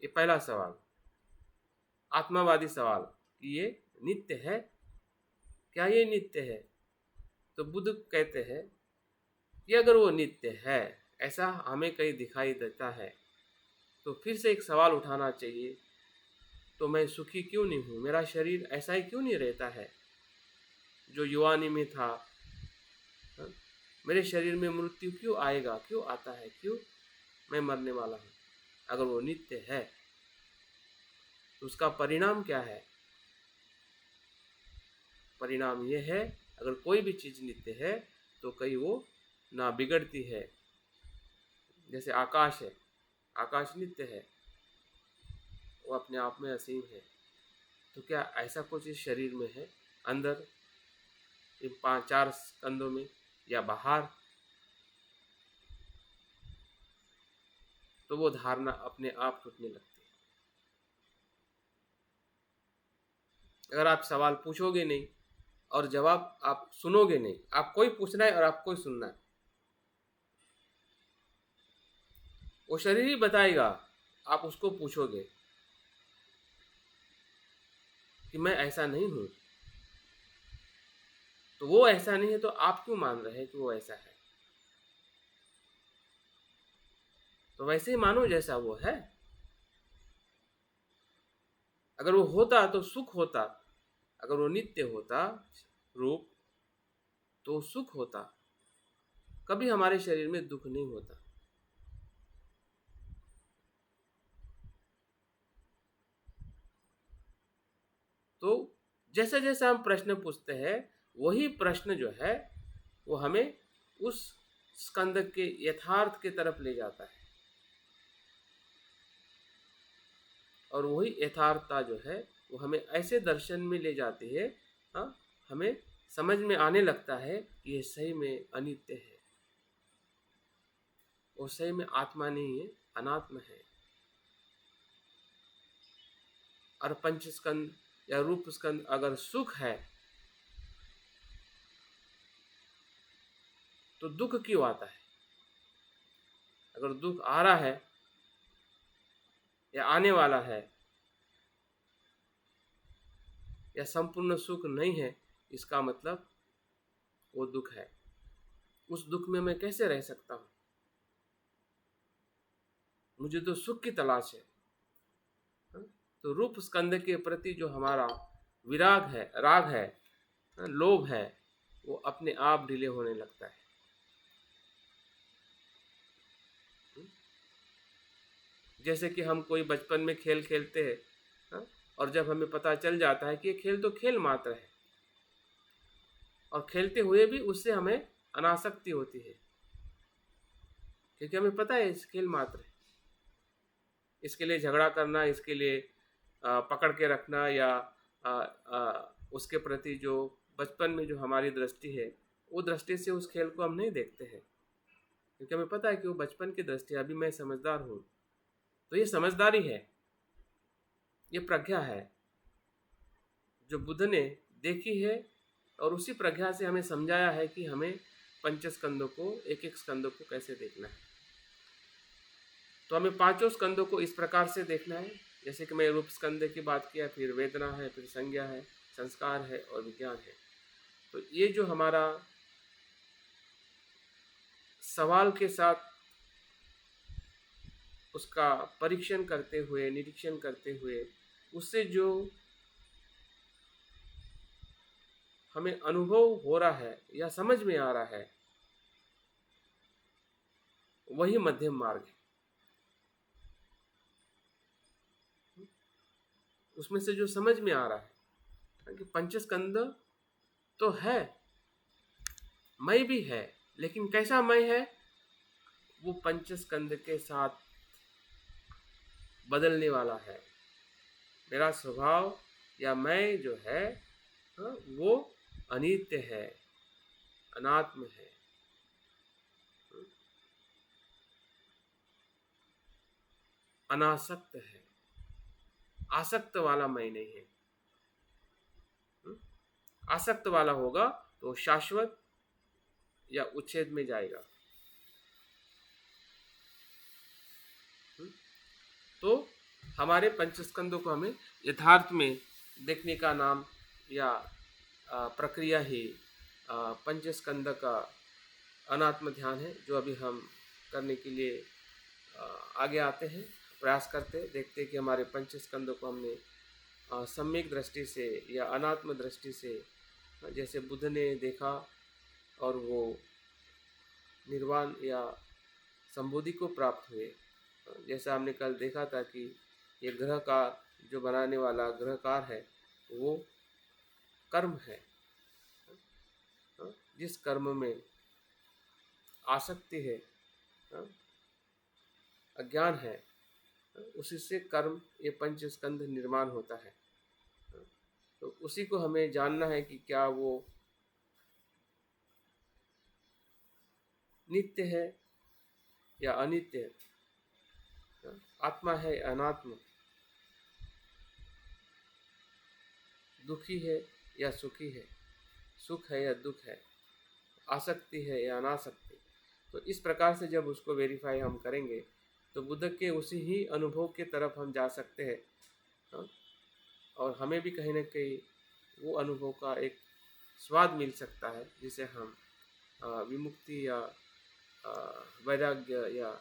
ये पहला सवाल, आत्मावादी सवाल कि ये नित्य है, क्या ये नित्य है? तो बुद्ध कहते हैं कि अगर वो नित्य है, ऐसा हमें कहीं दिखाई देता है, तो फिर से एक सवाल उठाना चाहिए, तो मैं सुखी क्यों नहीं हूँ? मेरा शरीर ऐसा ही क्यों नहीं रहता है जो युवानी में था? मेरे शरीर में मृत्यु क्यों आएगा, क्यों आता है, क्यों मैं मरने वाला हूँ? अगर वो नित्य है तो उसका परिणाम क्या है? परिणाम ये है, अगर कोई भी चीज़ नित्य है तो कहीं वो ना बिगड़ती है। जैसे आकाश है, आकाश नित्य है, वो अपने आप में असीम है। तो क्या ऐसा कुछ इस शरीर में है, अंदर इन पांच चार स्कंदों में या बाहर? तो वो धारणा अपने आप टूटने लगती है। अगर आप सवाल पूछोगे नहीं और जवाब आप सुनोगे नहीं, आपको ही पूछना है और आपको ही सुनना है, वो शरीर ही बताएगा। आप उसको पूछोगे कि मैं ऐसा नहीं हूं, तो वो ऐसा नहीं है, तो आप क्यों मान रहे हैं कि वो ऐसा है? तो वैसे ही मानो जैसा वो है। अगर वो होता तो सुख होता, अगर वो नित्य होता रूप तो सुख होता। कभी हमारे शरीर में दुख नहीं होता। तो जैसे जैसे हम प्रश्न पूछते हैं वही प्रश्न जो है वो हमें उस स्कंद के यथार्थ के तरफ ले जाता है। और वही यथार्थता जो है वो हमें ऐसे दर्शन में ले जाती है, हाँ, हमें समझ में आने लगता है कि ये सही में अनित्य है, वो सही में आत्मा नहीं है, अनात्म है। और पंच स्कंद या रूप स्कंद अगर सुख है तो दुख क्यों आता है? अगर दुख आ रहा है या आने वाला है या संपूर्ण सुख नहीं है, इसका मतलब वो दुख है। उस दुख में मैं कैसे रह सकता हूँ? मुझे तो सुख की तलाश है। तो रूप स्कंद के प्रति जो हमारा विराग है, राग है, लोभ है, वो अपने आप ढीले होने लगता है। जैसे कि हम कोई बचपन में खेल खेलते हैं, हाँ, और जब हमें पता चल जाता है कि ये खेल तो खेल मात्र है, और खेलते हुए भी उससे हमें अनासक्ति होती है, क्योंकि हमें पता है इस खेल मात्र है। इसके लिए झगड़ा करना, इसके लिए पकड़ के रखना, या उसके प्रति जो बचपन में जो हमारी दृष्टि है, वो दृष्टि से उस खेल को हम नहीं देखते हैं, क्योंकि हमें पता है कि वो बचपन की दृष्टि है। अभी मैं समझदार हूँ, तो ये समझदारी है, ये प्रज्ञा है जो बुद्ध ने देखी है, और उसी प्रज्ञा से हमें समझाया है कि हमें पंचस्कंदों को, एक एक स्कंदों को कैसे देखना है। तो हमें पांचों स्कंदों को इस प्रकार से देखना है, जैसे कि मैं रूप स्कंद की बात किया, फिर वेदना है, फिर संज्ञा है, संस्कार है और विज्ञान है। तो ये जो हमारा सवाल के साथ उसका परीक्षण करते हुए, निरीक्षण करते हुए, उससे जो हमें अनुभव हो रहा है या समझ में आ रहा है, वही मध्यम मार्ग है। उसमें से जो समझ में आ रहा है कि पंचस्कंद तो है, मय भी है, लेकिन कैसा मय है? वो पंचस्कंद के साथ बदलने वाला है। मेरा स्वभाव या मैं जो है, वो अनित्य है, अनात्म है, अनासक्त है, आसक्त वाला मैं नहीं है। आसक्त वाला होगा तो शाश्वत या उच्छेद में जाएगा। तो हमारे पंचस्कंदों को हमें यथार्थ में देखने का नाम या प्रक्रिया ही पंचस्कंद का अनात्म ध्यान है, जो अभी हम करने के लिए आगे आते हैं, प्रयास करते हैं, देखते हैं कि हमारे पंचस्कंदों को हमने सम्यक दृष्टि से या अनात्म दृष्टि से, जैसे बुद्ध ने देखा और वो निर्वाण या संबोधि को प्राप्त हुए। जैसा हमने कल देखा था कि ये ग्रह का जो बनाने वाला ग्रहकार है, वो कर्म है। जिस कर्म में आसक्ति है, अज्ञान है, उसी से कर्म, ये पंचस्कंद निर्माण होता है। तो उसी को हमें जानना है कि क्या वो नित्य है या अनित्य है, आत्मा है अनात्मा, दुखी है या सुखी है, सुख है या दुख है, आसक्ति है या अनासक्ति। तो इस प्रकार से जब उसको वेरीफाई हम करेंगे, तो बुद्ध के उसी ही अनुभव के तरफ हम जा सकते हैं, और हमें भी कहीं ना कहीं वो अनुभव का एक स्वाद मिल सकता है, जिसे हम विमुक्ति या वैराग्य या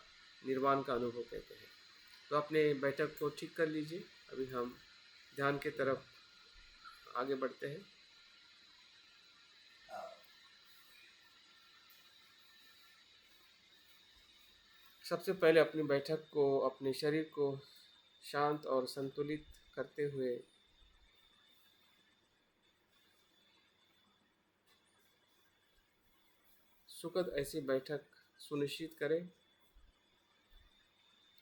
निर्वाण का अनुभव कहते हैं। तो अपने बैठक को ठीक कर लीजिए, अभी हम ध्यान के तरफ आगे बढ़ते हैं। सबसे पहले अपनी बैठक को, अपने शरीर को शांत और संतुलित करते हुए सुखद ऐसी बैठक सुनिश्चित करें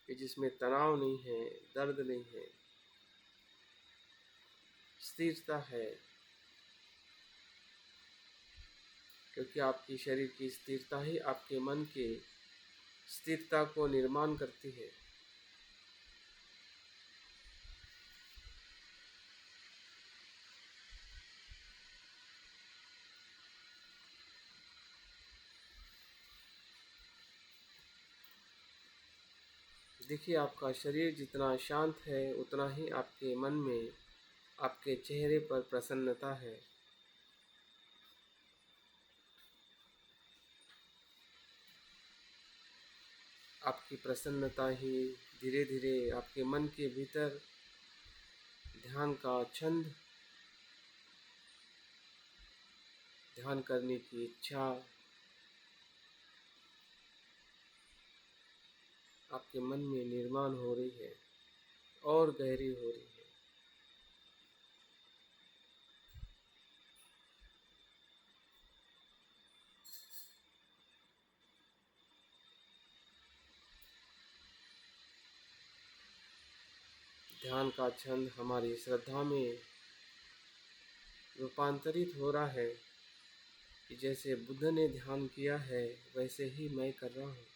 कि जिसमें तनाव नहीं है, दर्द नहीं है, स्थिरता है, क्योंकि आपकी शरीर की स्थिरता ही आपके मन के स्थिरता को निर्माण करती है। देखिए, आपका शरीर जितना शांत है उतना ही आपके मन में, आपके चेहरे पर प्रसन्नता है। आपकी प्रसन्नता ही धीरे धीरे आपके मन के भीतर ध्यान का छंद, ध्यान करने की इच्छा आपके मन में निर्माण हो रही है और गहरी हो रही है। ध्यान का छंद हमारी श्रद्धा में रूपांतरित हो रहा है कि जैसे बुद्ध ने ध्यान किया है वैसे ही मैं कर रहा हूँ।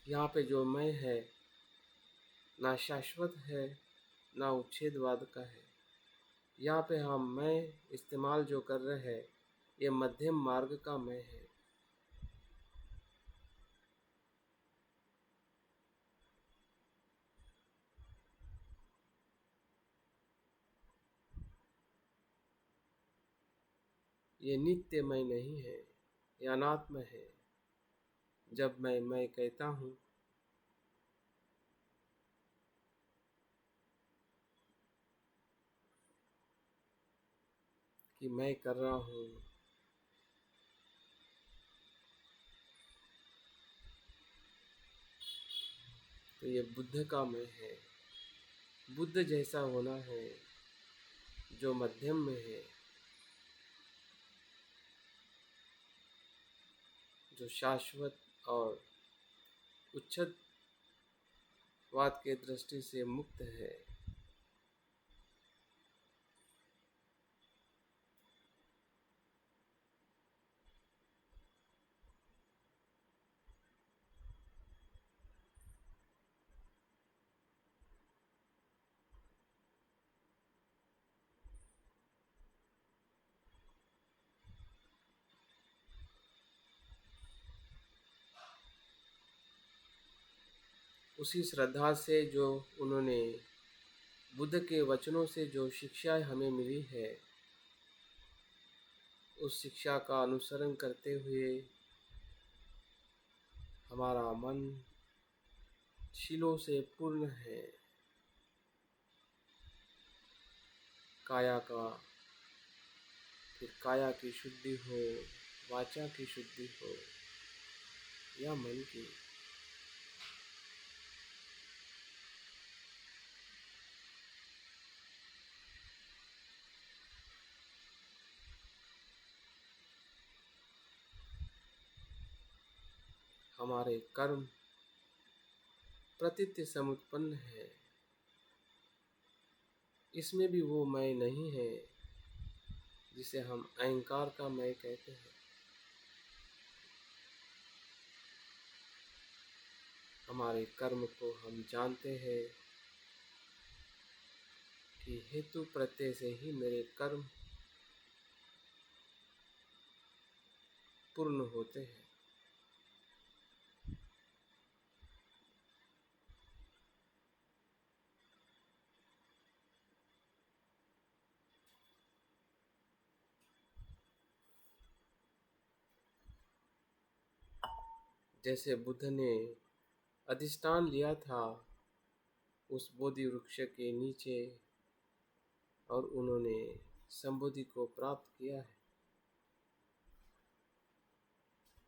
यहाँ पे जो मैं है ना शाश्वत है ना उच्छेदवाद का है। यहाँ पे हम मैं इस्तेमाल जो कर रहे हैं ये मध्यम मार्ग का मैं है। ये नित्य मैं नहीं है, ये अनात्म है। जब मैं कहता हूँ कि मैं कर रहा हूँ, तो ये बुद्ध का मैं है। बुद्ध जैसा होना है जो मध्यम में है, जो शाश्वत और उच्छेदवाद के दृष्टि से मुक्त है। उसी श्रद्धा से जो उन्होंने बुद्ध के वचनों से जो शिक्षा हमें मिली है, उस शिक्षा का अनुसरण करते हुए हमारा मन शिलों से पूर्ण है। काया का, फिर काया की शुद्धि हो, वाचा की शुद्धि हो या मन की। हमारे कर्म प्रतीत्य समुत्पन्न है, इसमें भी वो मैं नहीं है जिसे हम अहंकार का मैं कहते हैं। हमारे कर्म को हम जानते हैं कि हेतु प्रत्यय से ही मेरे कर्म पूर्ण होते हैं। जैसे बुद्ध ने अधिष्ठान लिया था उस बोधि वृक्ष के नीचे और उन्होंने संबोधि को प्राप्त किया है,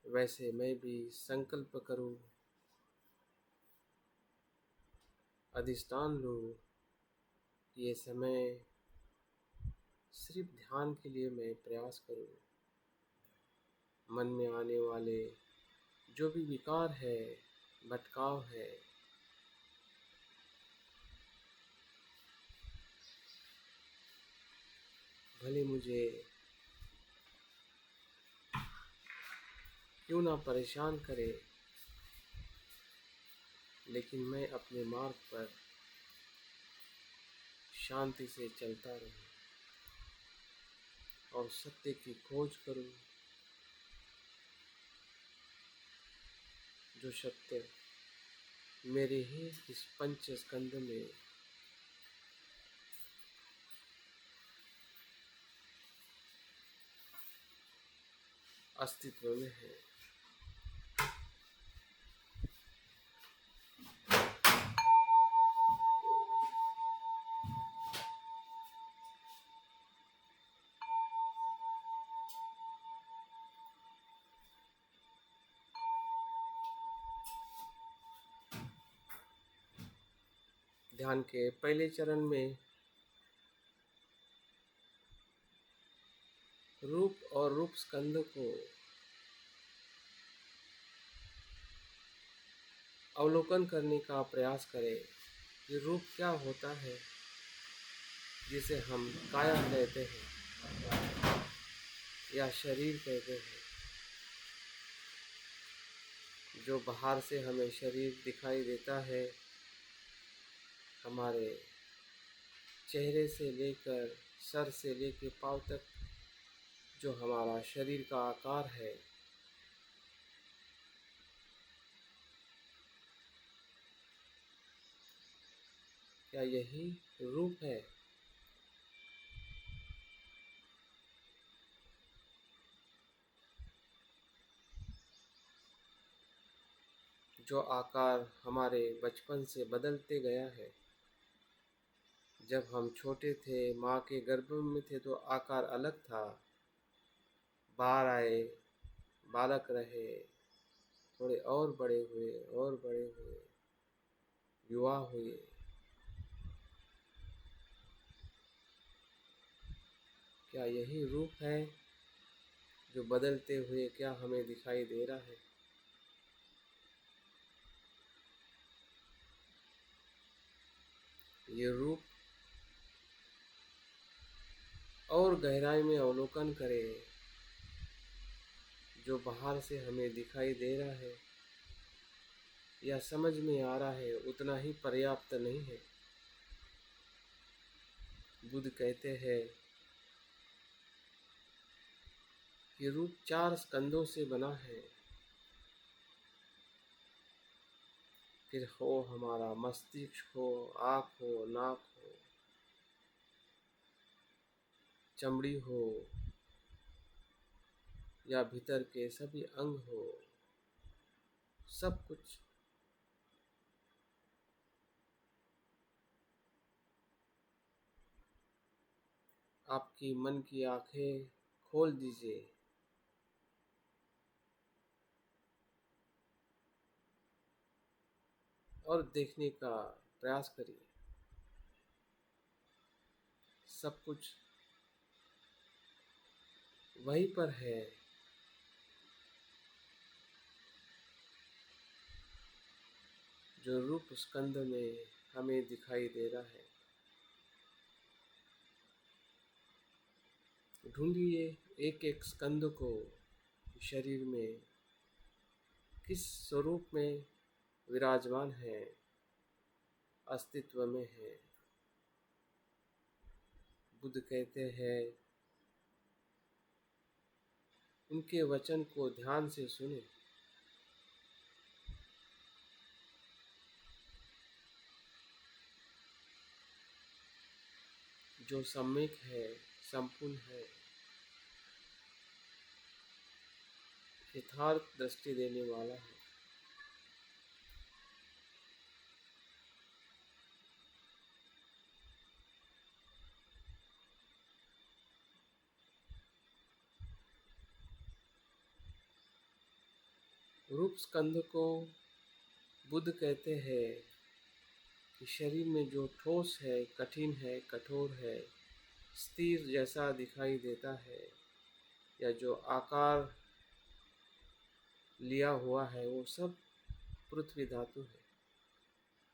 वैसे मैं भी संकल्प करूं, अधिष्ठान लूं, ये समय सिर्फ ध्यान के लिए मैं प्रयास करूं। मन में आने वाले जो भी विकार है, भटकाव है, भले मुझे क्यों ना परेशान करे, लेकिन मैं अपने मार्ग पर शांति से चलता रहूं और सत्य की खोज करूं, जो सत्य मेरे ही इस पंच स्कंद में अस्तित्व में है। ध्यान के पहले चरण में रूप और रूप स्कंद को अवलोकन करने का प्रयास करें कि रूप क्या होता है, जिसे हम काया कहते हैं या शरीर कहते हैं। जो बाहर से हमें शरीर दिखाई देता है, हमारे चेहरे से लेकर सर से लेकर पाँव तक जो हमारा शरीर का आकार है, क्या यही रूप है? जो आकार हमारे बचपन से बदलते गया है। जब हम छोटे थे, माँ के गर्भ में थे तो आकार अलग था। बाहर आए, बालक रहे, थोड़े और बड़े हुए और बड़े हुए, युवा हुए, क्या यही रूप है जो बदलते हुए क्या हमें दिखाई दे रहा है? ये रूप और गहराई में अवलोकन करें। जो बाहर से हमें दिखाई दे रहा है या समझ में आ रहा है, उतना ही पर्याप्त नहीं है। बुद्ध कहते हैं कि रूप 4 स्कंदों से बना है। फिर हो हमारा मस्तिष्क हो, आँख हो, नाक हो, चमड़ी हो या भीतर के सभी अंग हो, सब कुछ आपकी मन की आंखें खोल दीजिए और देखने का प्रयास करिए। सब कुछ वहीं पर है। जो रूप स्कंद में हमें दिखाई दे रहा है। ढूंढिए एक एक स्कंद को शरीर में किस स्वरूप में विराजमान है, अस्तित्व में है। बुद्ध कहते हैं उनके वचन को ध्यान से सुने। जो सम्यक है, संपूर्ण है, यथार्थ दृष्टि देने वाला है। रूप स्कंद को बुद्ध कहते हैं कि शरीर में जो ठोस है, कठिन है, कठोर है, स्थिर जैसा दिखाई देता है, या जो आकार लिया हुआ है, वो सब पृथ्वी धातु है।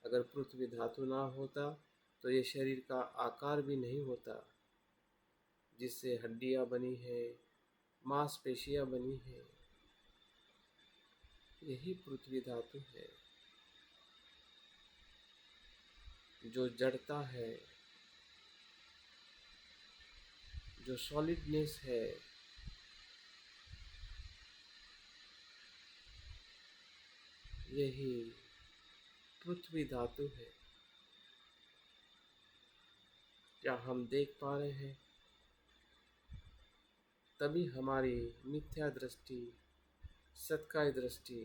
अगर पृथ्वी धातु ना होता तो ये शरीर का आकार भी नहीं होता, जिससे हड्डियां बनी है, मांसपेशियां बनी है। यही पृथ्वी धातु है। जो जड़ता है, जो सॉलिडनेस है, यही पृथ्वी धातु है। क्या हम देख पा रहे हैं? तभी हमारी मिथ्या दृष्टि, सत्काय दृष्टि,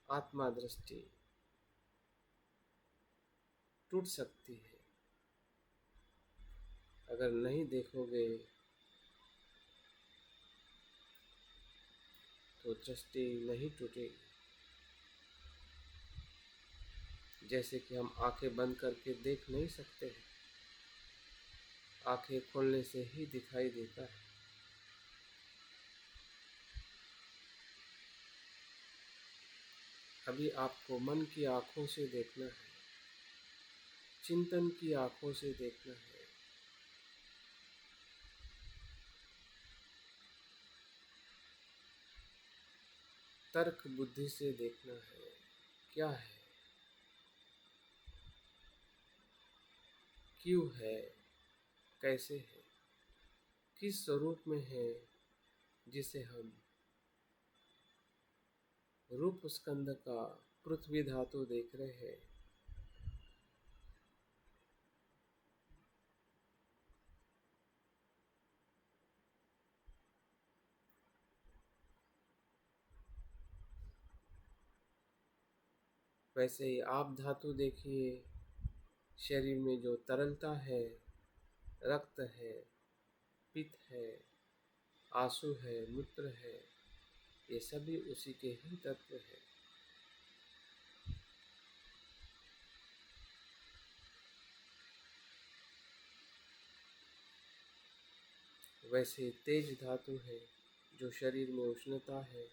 आत्मा दृष्टि टूट सकती है। अगर नहीं देखोगे तो दृष्टि नहीं टूटेगी। जैसे कि हम आंखें बंद करके देख नहीं सकते हैं, आंखें खोलने से ही दिखाई देता है। अभी आपको मन की आंखों से देखना है, चिंतन की आंखों से देखना है, तर्क बुद्धि से देखना है। क्या है, क्यों है, कैसे है, किस स्वरूप में है, जिसे हम रूप स्कंद का पृथ्वी धातु देख रहे हैं। वैसे ही आप धातु देखिए, शरीर में जो तरलता है, रक्त है, पित्त है, आंसू है, मूत्र है, ये सभी उसी के ही तत्व है। वैसे तेज धातु है, जो शरीर में उष्णता है,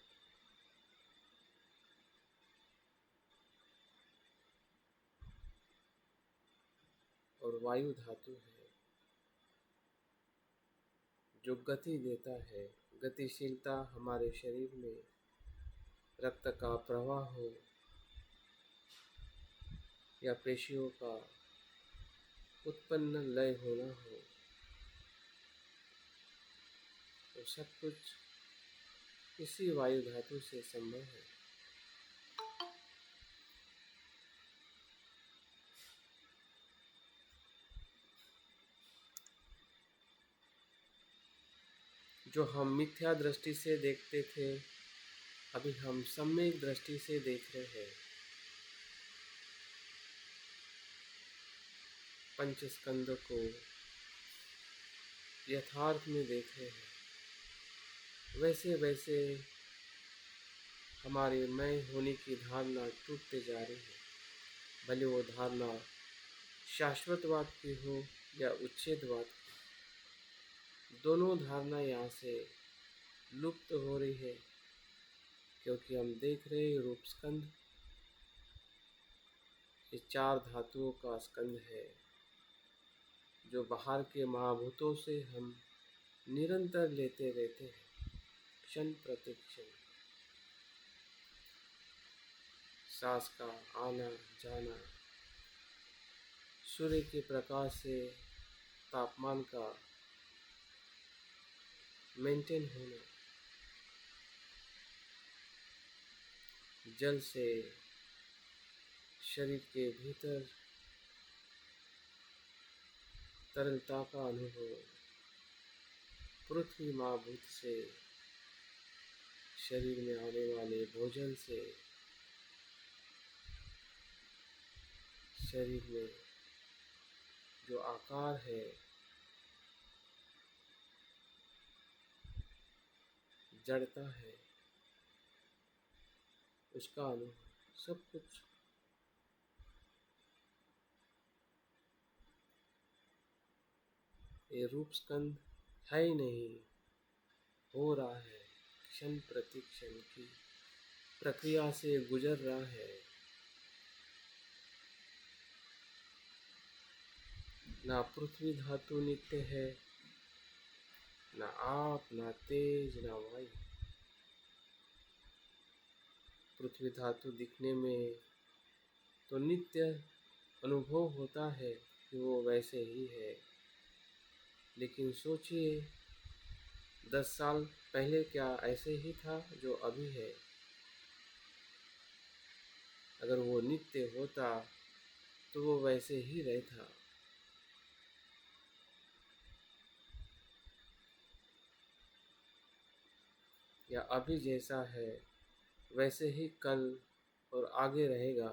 और वायु धातु है, जो गति देता है, गतिशीलता हमारे शरीर में, रक्त का प्रवाह हो या पेशियों का उत्पन्न लय होना हो, तो सब कुछ इसी वायु धातु से संभव है। जो हम मिथ्या दृष्टि से देखते थे, अभी हम सम्यक दृष्टि से देख रहे हैं। पंचस्कंद को यथार्थ में देख रहे हैं। वैसे वैसे हमारे मैं होने की धारणा टूटते जा रही है। भले वो धारणा शाश्वतवाद की हो या उच्छेदवाद की, दोनों धारणा यहाँ से लुप्त हो रही है, क्योंकि हम देख रहे हैं रूप स्कंद, ये 4 धातुओं का स्कंद है, जो बाहर के महाभूतों से हम निरंतर लेते रहते हैं, क्षण प्रति क्षण। सांस का आना जाना, सूर्य के प्रकाश से तापमान का मेंटेन होना, जल से शरीर के भीतर तरलता का अनुभव, पृथ्वी महाभूत से शरीर में आने वाले भोजन से शरीर में जो आकार है, जड़ता है, उसका अनुभव, सब कुछ ये रूप स्कंद है ही नहीं, हो रहा है, क्षण प्रति क्षण की प्रक्रिया से गुजर रहा है। ना पृथ्वी धातु नित्य है, ना आप, ना तेज, ना वायु। पृथ्वी धातु दिखने में तो नित्य अनुभव होता है कि वो वैसे ही है, लेकिन सोचिए 10 साल पहले क्या ऐसे ही था जो अभी है? अगर वो नित्य होता तो वो वैसे ही रहता। या अभी जैसा है वैसे ही कल और आगे रहेगा,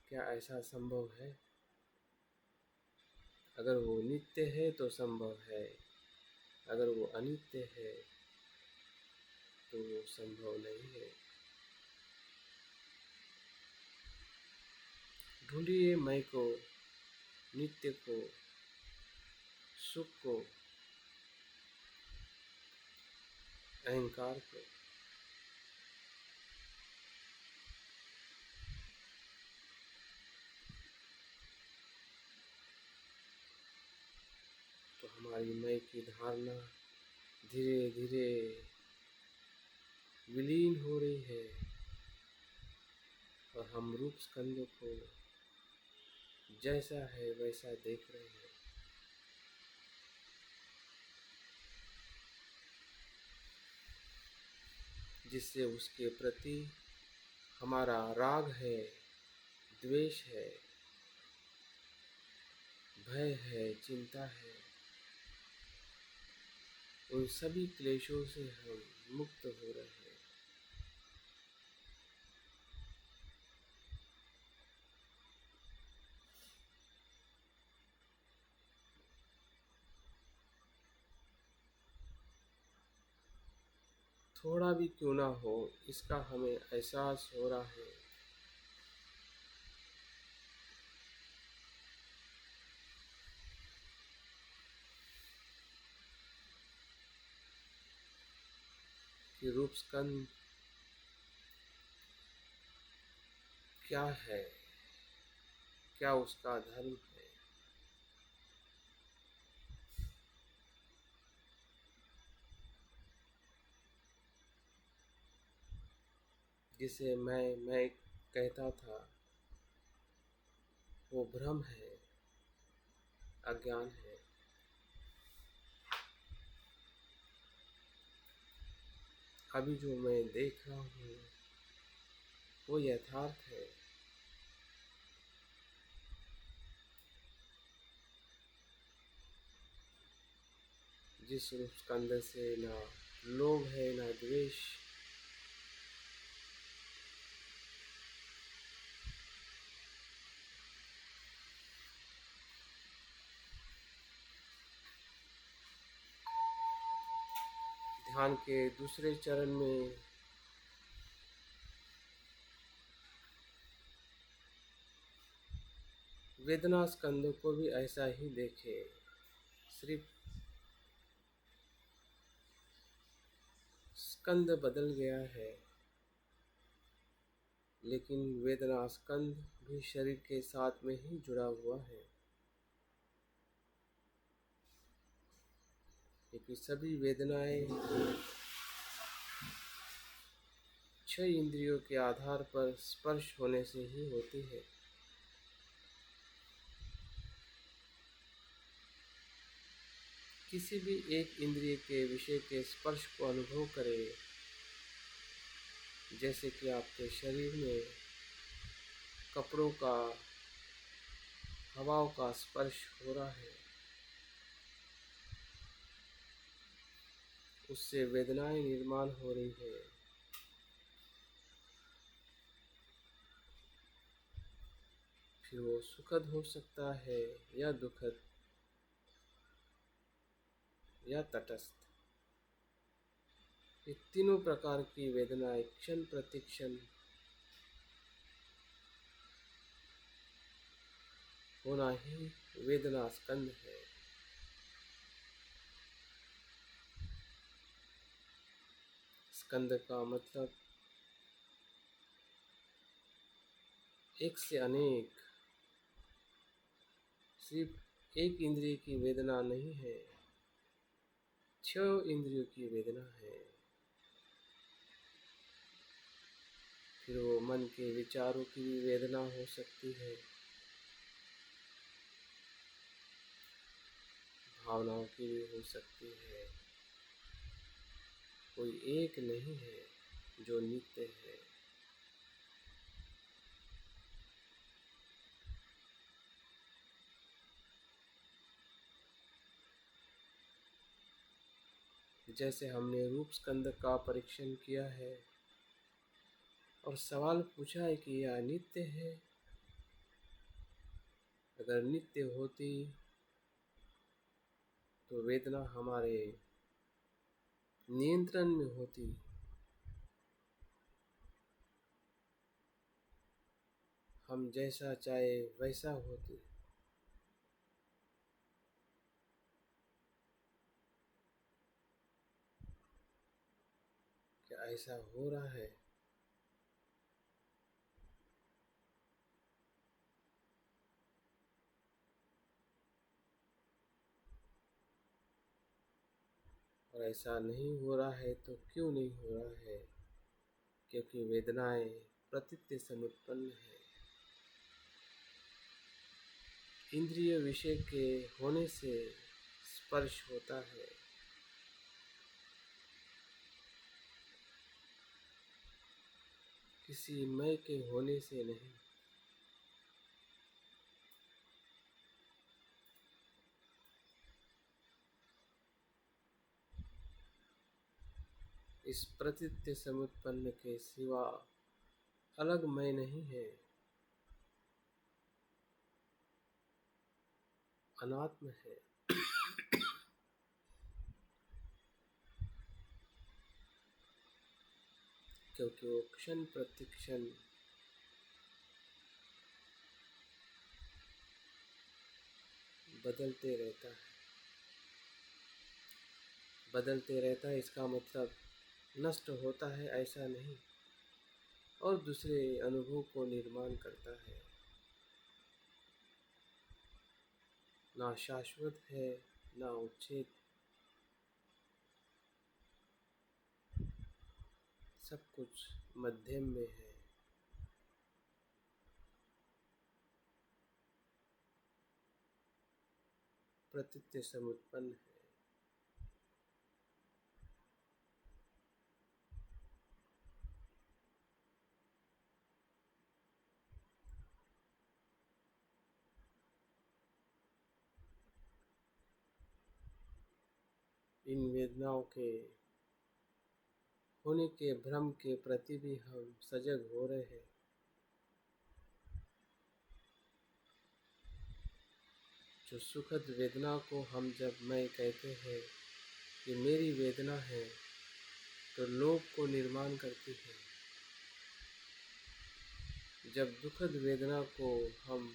क्या ऐसा संभव है? अगर वो नित्य है तो संभव है, अगर वो अनित्य है तो वो संभव नहीं है। ढूंढिए मैं को, नित्य को, सुख को, अहंकार को। तो हमारी मैं की धारणा धीरे धीरे विलीन हो रही है और हम रूप स्कंद को जैसा है वैसा देख रहे हैं। जिससे उसके प्रति हमारा राग है, द्वेष है, भय है, चिंता है, उन सभी क्लेशों से हम मुक्त हो रहे हैं। थोड़ा भी क्यों ना हो, इसका हमें एहसास हो रहा है। कि रूप स्कंद क्या है, क्या उसका धर्म है। जिसे मैं कहता था, वो भ्रम है, अज्ञान है। अभी जो मैं देख रहा हूँ वो यथार्थ है। जिस रूप स्कंद से ना लोभ है ना द्वेष, ध्यान के दूसरे चरण में वेदना स्कंद को भी ऐसा ही देखे। सिर्फ स्कंद बदल गया है, लेकिन वेदना स्कंद भी शरीर के साथ में ही जुड़ा हुआ है। क्योंकि सभी वेदनाएं 6 इंद्रियों के आधार पर स्पर्श होने से ही होती है। किसी भी एक इंद्रिय के विषय के स्पर्श को अनुभव करें, जैसे कि आपके शरीर में कपड़ों का, हवाओं का स्पर्श हो रहा है, उससे वेदनाएं निर्माण हो रही है। फिर वो सुखद हो सकता है या दुखद या तटस्थ। ये तीनों प्रकार की वेदनाएं क्षण प्रति क्षण होना ही वेदना स्कंद है। स्कंद का मतलब एक से अनेक, सिर्फ एक इंद्रिय की वेदना नहीं है, 6 इंद्रियों की वेदना है। फिर वो मन के विचारों की भी वेदना हो सकती है, भावनाओं की भी हो सकती है। कोई एक नहीं है जो नित्य है। जैसे हमने रूप स्कंद का परीक्षण किया है और सवाल पूछा है कि यह नित्य है। अगर नित्य होती तो वेदना हमारे नियंत्रण में होती। हम जैसा चाहे वैसा होते। क्या ऐसा हो रहा है? और ऐसा नहीं हो रहा है तो क्यों नहीं हो रहा है? क्योंकि वेदनाएं प्रतीत्य समुत्पन्न है। इंद्रिय विषय के होने से स्पर्श होता है। किसी मय के होने से नहीं। इस प्रतीत्य समुत्पन्न के सिवा अलग मय नहीं है। अनात्म है। क्योंकि वो क्षण प्रतिक्षण बदलते रहता है। बदलते रहता है इसका मतलब नष्ट होता है ऐसा नहीं, और दूसरे अनुभव को निर्माण करता है। ना शाश्वत है ना उच्छेद, सब कुछ मध्यम में है। प्रतीत्य समुत्पन्न है। इन वेदनाओं के होने के भ्रम के प्रति भी हम सजग हो रहे हैं। जो सुखद वेदना को हम जब मैं कहते हैं कि मेरी वेदना है तो लोभ को निर्माण करती है। जब दुखद वेदना को हम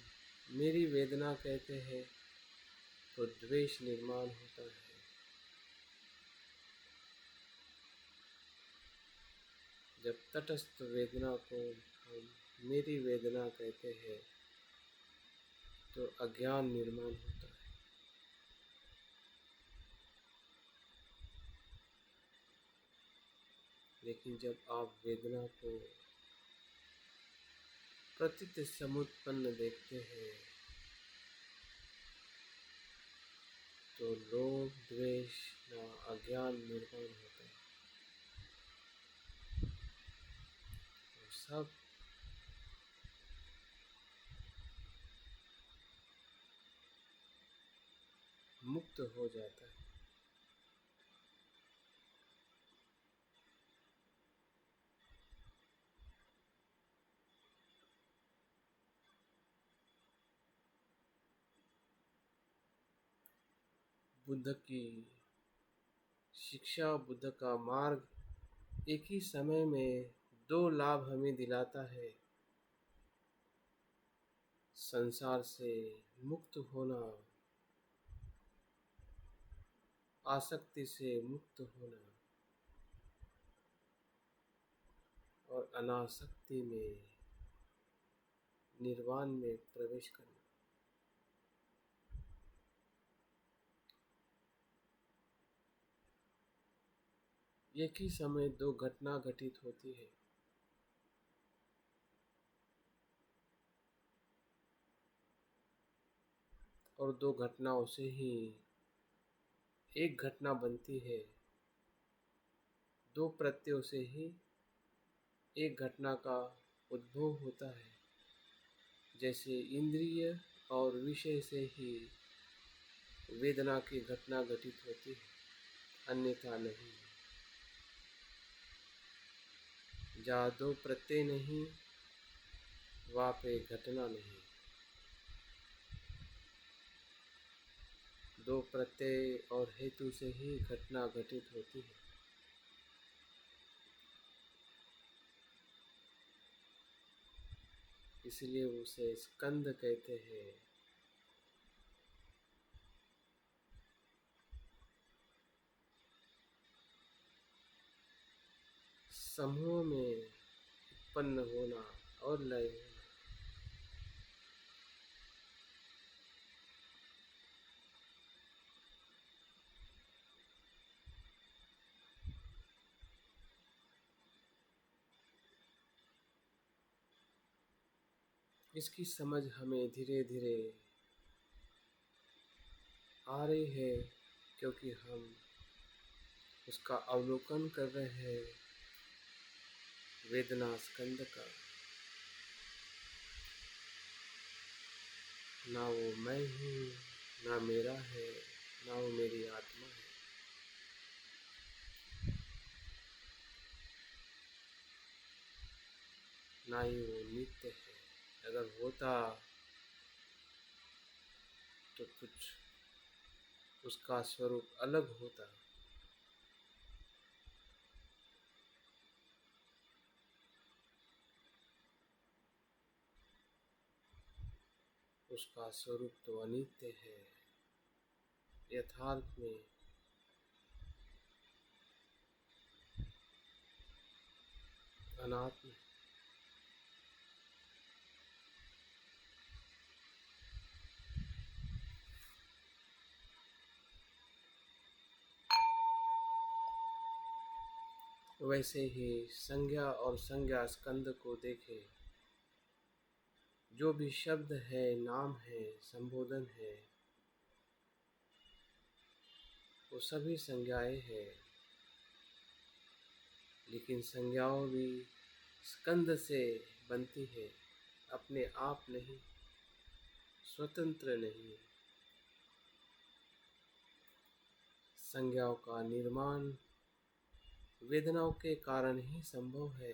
मेरी वेदना कहते हैं तो द्वेष निर्माण होता है। जब तटस्थ वेदना को हम मेरी वेदना कहते हैं तो अज्ञान निर्माण होता है। लेकिन जब आप वेदना को प्रतीत समुत्पन्न देखते हैं तो लोभ द्वेष या अज्ञान निर्माण होता है। तो सब मुक्त हो जाता है। बुद्ध की शिक्षा, बुद्ध का मार्ग एक ही समय में दो लाभ हमें दिलाता है। संसार से मुक्त होना, आसक्ति से मुक्त होना और अनासक्ति में निर्वाण में प्रवेश करना। एक ही समय दो घटना घटित होती है। और दो घटनाओं से ही एक घटना बनती है। दो प्रत्ययों से ही एक घटना का उद्भव होता है। जैसे इंद्रिय और विषय से ही वेदना की घटना घटित होती है। अन्यथा नहीं। जहाँ दो प्रत्यय नहीं, वहाँ पे घटना नहीं। दो प्रत्यय और हेतु से ही घटना घटित होती है। इसलिए उसे स्कंद कहते हैं। समूह में उत्पन्न होना और लय होना। इसकी समझ हमें धीरे धीरे आ रही है, क्योंकि हम उसका अवलोकन कर रहे हैं वेदना स्कंद का। ना वो मैं हूँ, ना मेरा है, ना वो मेरी आत्मा है। ना ही वो नित्य है। अगर होता तो कुछ उसका स्वरूप अलग होता। उसका स्वरूप तो अनित्य है, यथार्थ में अनात्म। वैसे ही संज्ञा और संज्ञा स्कंद को देखें। जो भी शब्द है, नाम है, संबोधन है, वो सभी संज्ञाएं हैं। लेकिन संज्ञाओं भी स्कंद से बनती है, अपने आप नहीं, स्वतंत्र नहीं। संज्ञाओं का निर्माण वेदनाओं के कारण ही संभव है।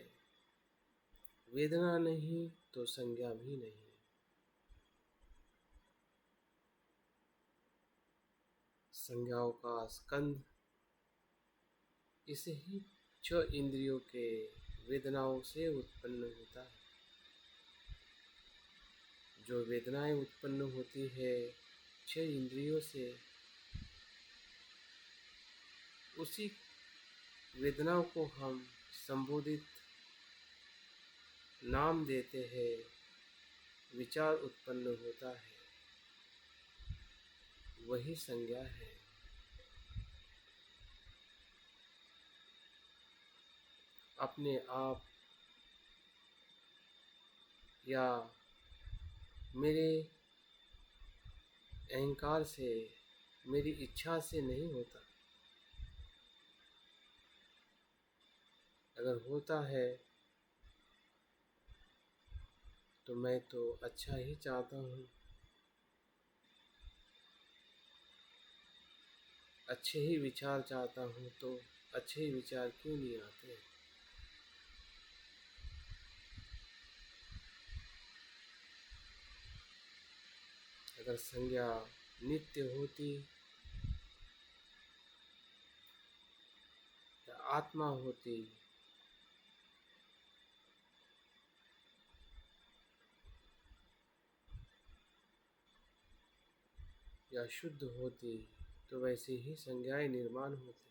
वेदना नहीं तो संज्ञा भी नहीं। संज्ञाओं का स्कंद इसे ही 6 इंद्रियों के वेदनाओं से उत्पन्न होता है। जो वेदनाएं उत्पन्न होती है 6 इंद्रियों से, उसी वेदनाओं को हम संबोधित नाम देते हैं, विचार उत्पन्न होता है, वही संज्ञा है। अपने आप या मेरे अहंकार से, मेरी इच्छा से नहीं होता। अगर होता है तो मैं तो अच्छा ही चाहता हूँ। अच्छे ही विचार चाहता हूँ, तो अच्छे ही विचार क्यों नहीं आते? अगर संज्ञा नित्य होती या आत्मा होती, या शुद्ध होती, तो वैसे ही संज्ञाएं निर्माण होती।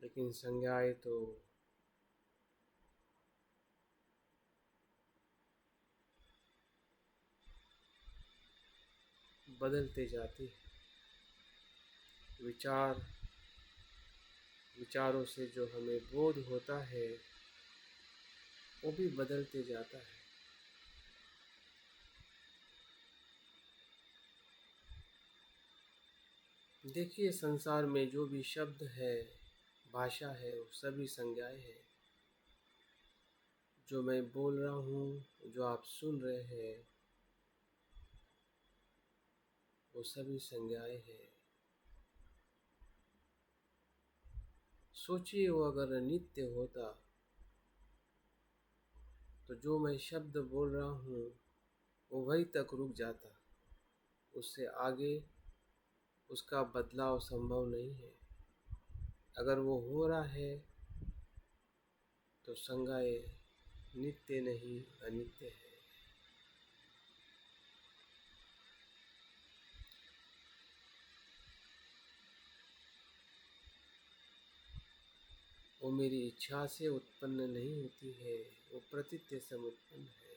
लेकिन संज्ञाएं तो बदलते जाती है। विचारों से जो हमें बोध होता है, वो भी बदलते जाता है। देखिए, संसार में जो भी शब्द है, भाषा है, वो सभी संज्ञाएं हैं। जो मैं बोल रहा हूँ, जो आप सुन रहे हैं, वो सभी संज्ञाएं हैं। सोचिए वो अगर नित्य होता तो जो मैं शब्द बोल रहा हूँ वो वहीं तक रुक जाता, उससे आगे उसका बदलाव संभव नहीं है। अगर वो हो रहा है तो संज्ञाएं नित्य नहीं अनित्य है। वो मेरी इच्छा से उत्पन्न नहीं होती है, वो प्रतीत्य से उत्पन्न है।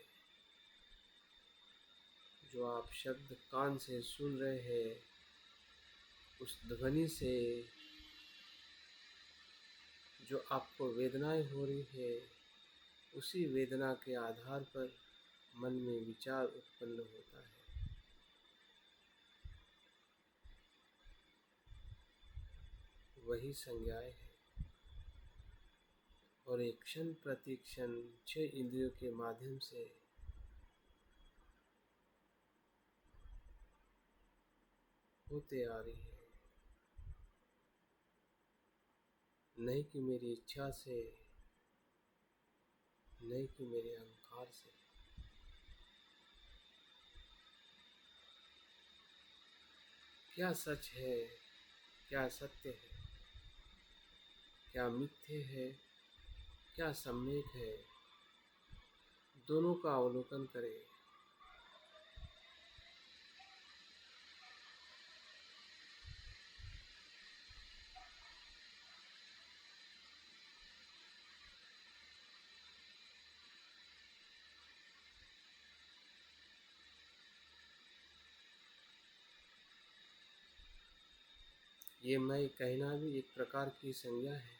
जो आप शब्द कान से सुन रहे हैं, उस ध्वनि से जो आपको वेदनाएं हो रही है, उसी वेदना के आधार पर मन में विचार उत्पन्न होता है। वही संज्ञाएं है। और एक क्षण प्रति क्षण 6 इंद्रियों के माध्यम से होते आ रही है। नहीं कि मेरी इच्छा से, नहीं कि मेरे अहंकार से। क्या सच है, क्या सत्य है, क्या मिथ्य है, क्या सम्यक है, दोनों का अवलोकन करें। ये मैं कहना भी एक प्रकार की संज्ञा है।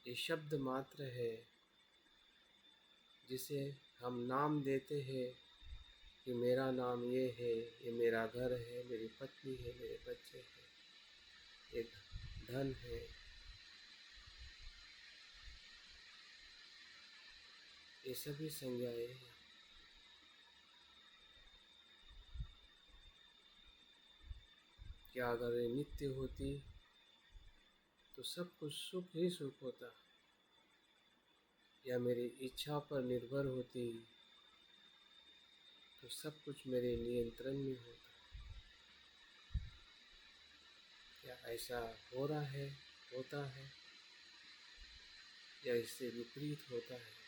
ये शब्द मात्र है जिसे हम नाम देते हैं कि मेरा नाम ये है, ये मेरा घर है, मेरी पत्नी है, मेरे बच्चे हैं, एक धन है। ये सभी संज्ञाएं हैं। क्या अगर ये नित्य होती तो सब कुछ सुख ही सुख होता, या मेरी इच्छा पर निर्भर होती तो सब कुछ मेरे नियंत्रण में होता। क्या ऐसा हो रहा है, होता है, या इससे विपरीत होता है?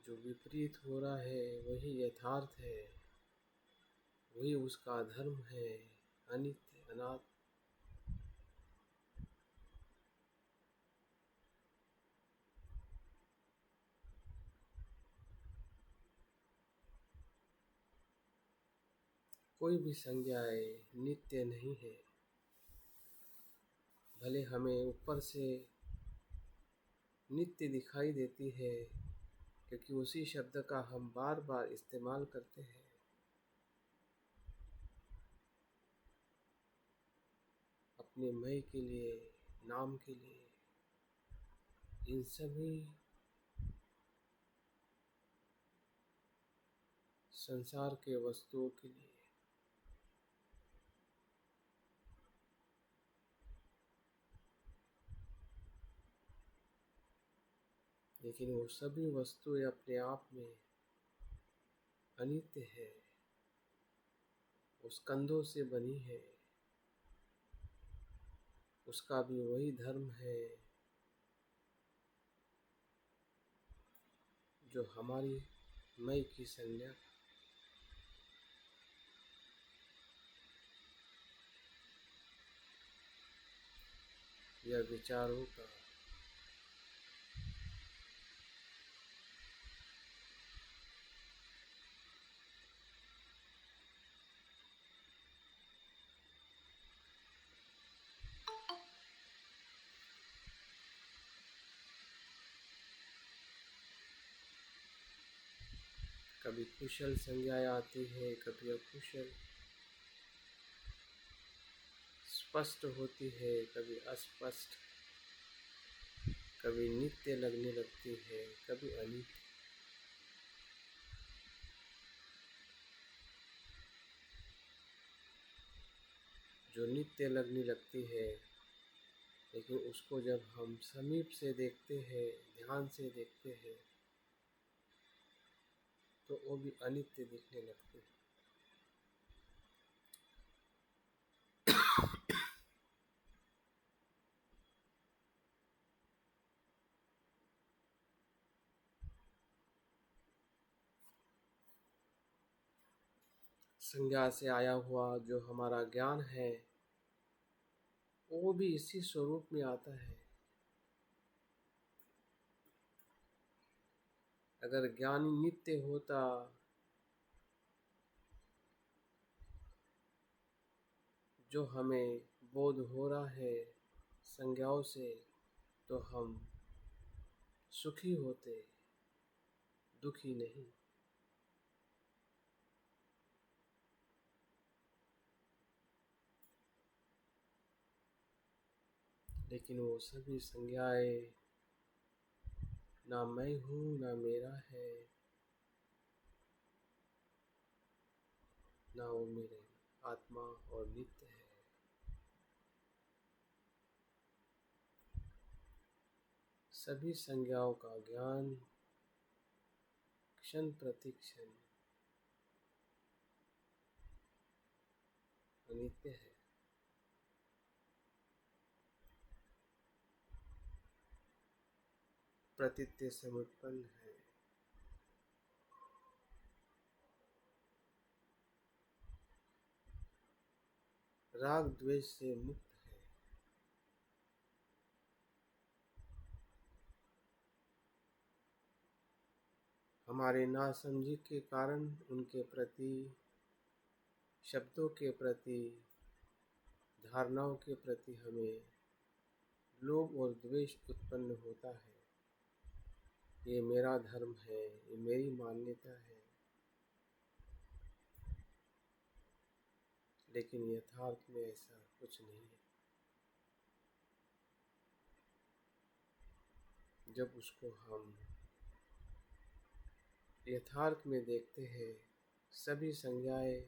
जो विपरीत हो रहा है वही यथार्थ है, वही उसका धर्म है, अनित्य अनात्म। कोई भी संज्ञाएं नित्य नहीं है। भले हमें ऊपर से नित्य दिखाई देती है, क्योंकि उसी शब्द का हम बार बार इस्तेमाल करते हैं। अपने मैं के लिए, नाम के लिए, इन सभी संसार के वस्तुओं के लिए। लेकिन वो सभी वस्तुएं अपने आप में अनित्य है, उस कंधों से बनी है, उसका भी वही धर्म है जो हमारी मैं की संज्ञा या विचारों का। कभी कुशल संज्ञाएं आती है, कभी अकुशल, स्पष्ट होती है, कभी अस्पष्ट, कभी नित्य लगने लगती है, कभी अनित्य। जो नित्य लगने लगती है, लेकिन उसको जब हम समीप से देखते हैं, ध्यान से देखते हैं, तो वो भी अनित्य दिखने लगती है। संज्ञा से आया हुआ जो हमारा ज्ञान है, वो भी इसी स्वरूप में आता है। अगर ज्ञान नित्य होता जो हमें बोध हो रहा है संज्ञाओं से, तो हम सुखी होते, दुखी नहीं। लेकिन वो सभी संज्ञाएं ना मैं हूँ, ना मेरा है, ना वो मेरे आत्मा और नित्य है। सभी संज्ञाओं का ज्ञान क्षण प्रति क्षण अनित्य है। प्रतीत्य समुत्पन्न है। राग द्वेष से मुक्त है। हमारे नासमझी के कारण उनके प्रति, शब्दों के प्रति, धारणाओं के प्रति हमें लोभ और द्वेष उत्पन्न होता है। ये मेरा धर्म है, ये मेरी मान्यता है। लेकिन यथार्थ में ऐसा कुछ नहीं है। जब उसको हम यथार्थ में देखते हैं, सभी संज्ञाएं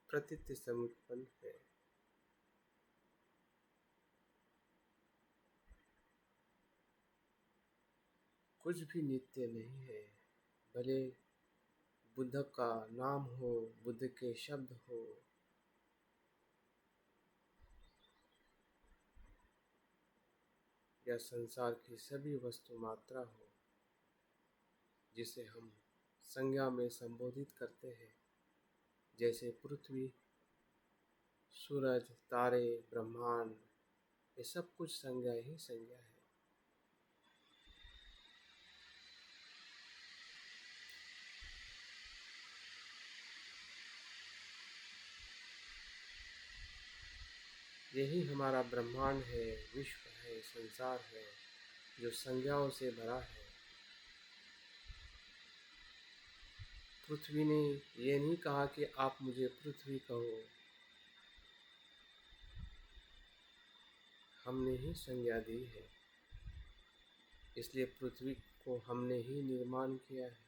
प्रतीत्य समुत्पन्न है। कुछ भी नित्य नहीं है। भले बुद्ध का नाम हो, बुद्ध के शब्द हो, या संसार की सभी वस्तु मात्रा हो, जिसे हम संज्ञा में संबोधित करते हैं, जैसे पृथ्वी, सूरज, तारे, ब्रह्मांड, ये सब कुछ संज्ञा ही संज्ञा है। यही हमारा ब्रह्मांड है, विश्व है, संसार है, जो संज्ञाओं से भरा है। पृथ्वी ने ये नहीं कहा कि आप मुझे पृथ्वी कहो, हमने ही संज्ञा दी है। इसलिए पृथ्वी को हमने ही निर्माण किया है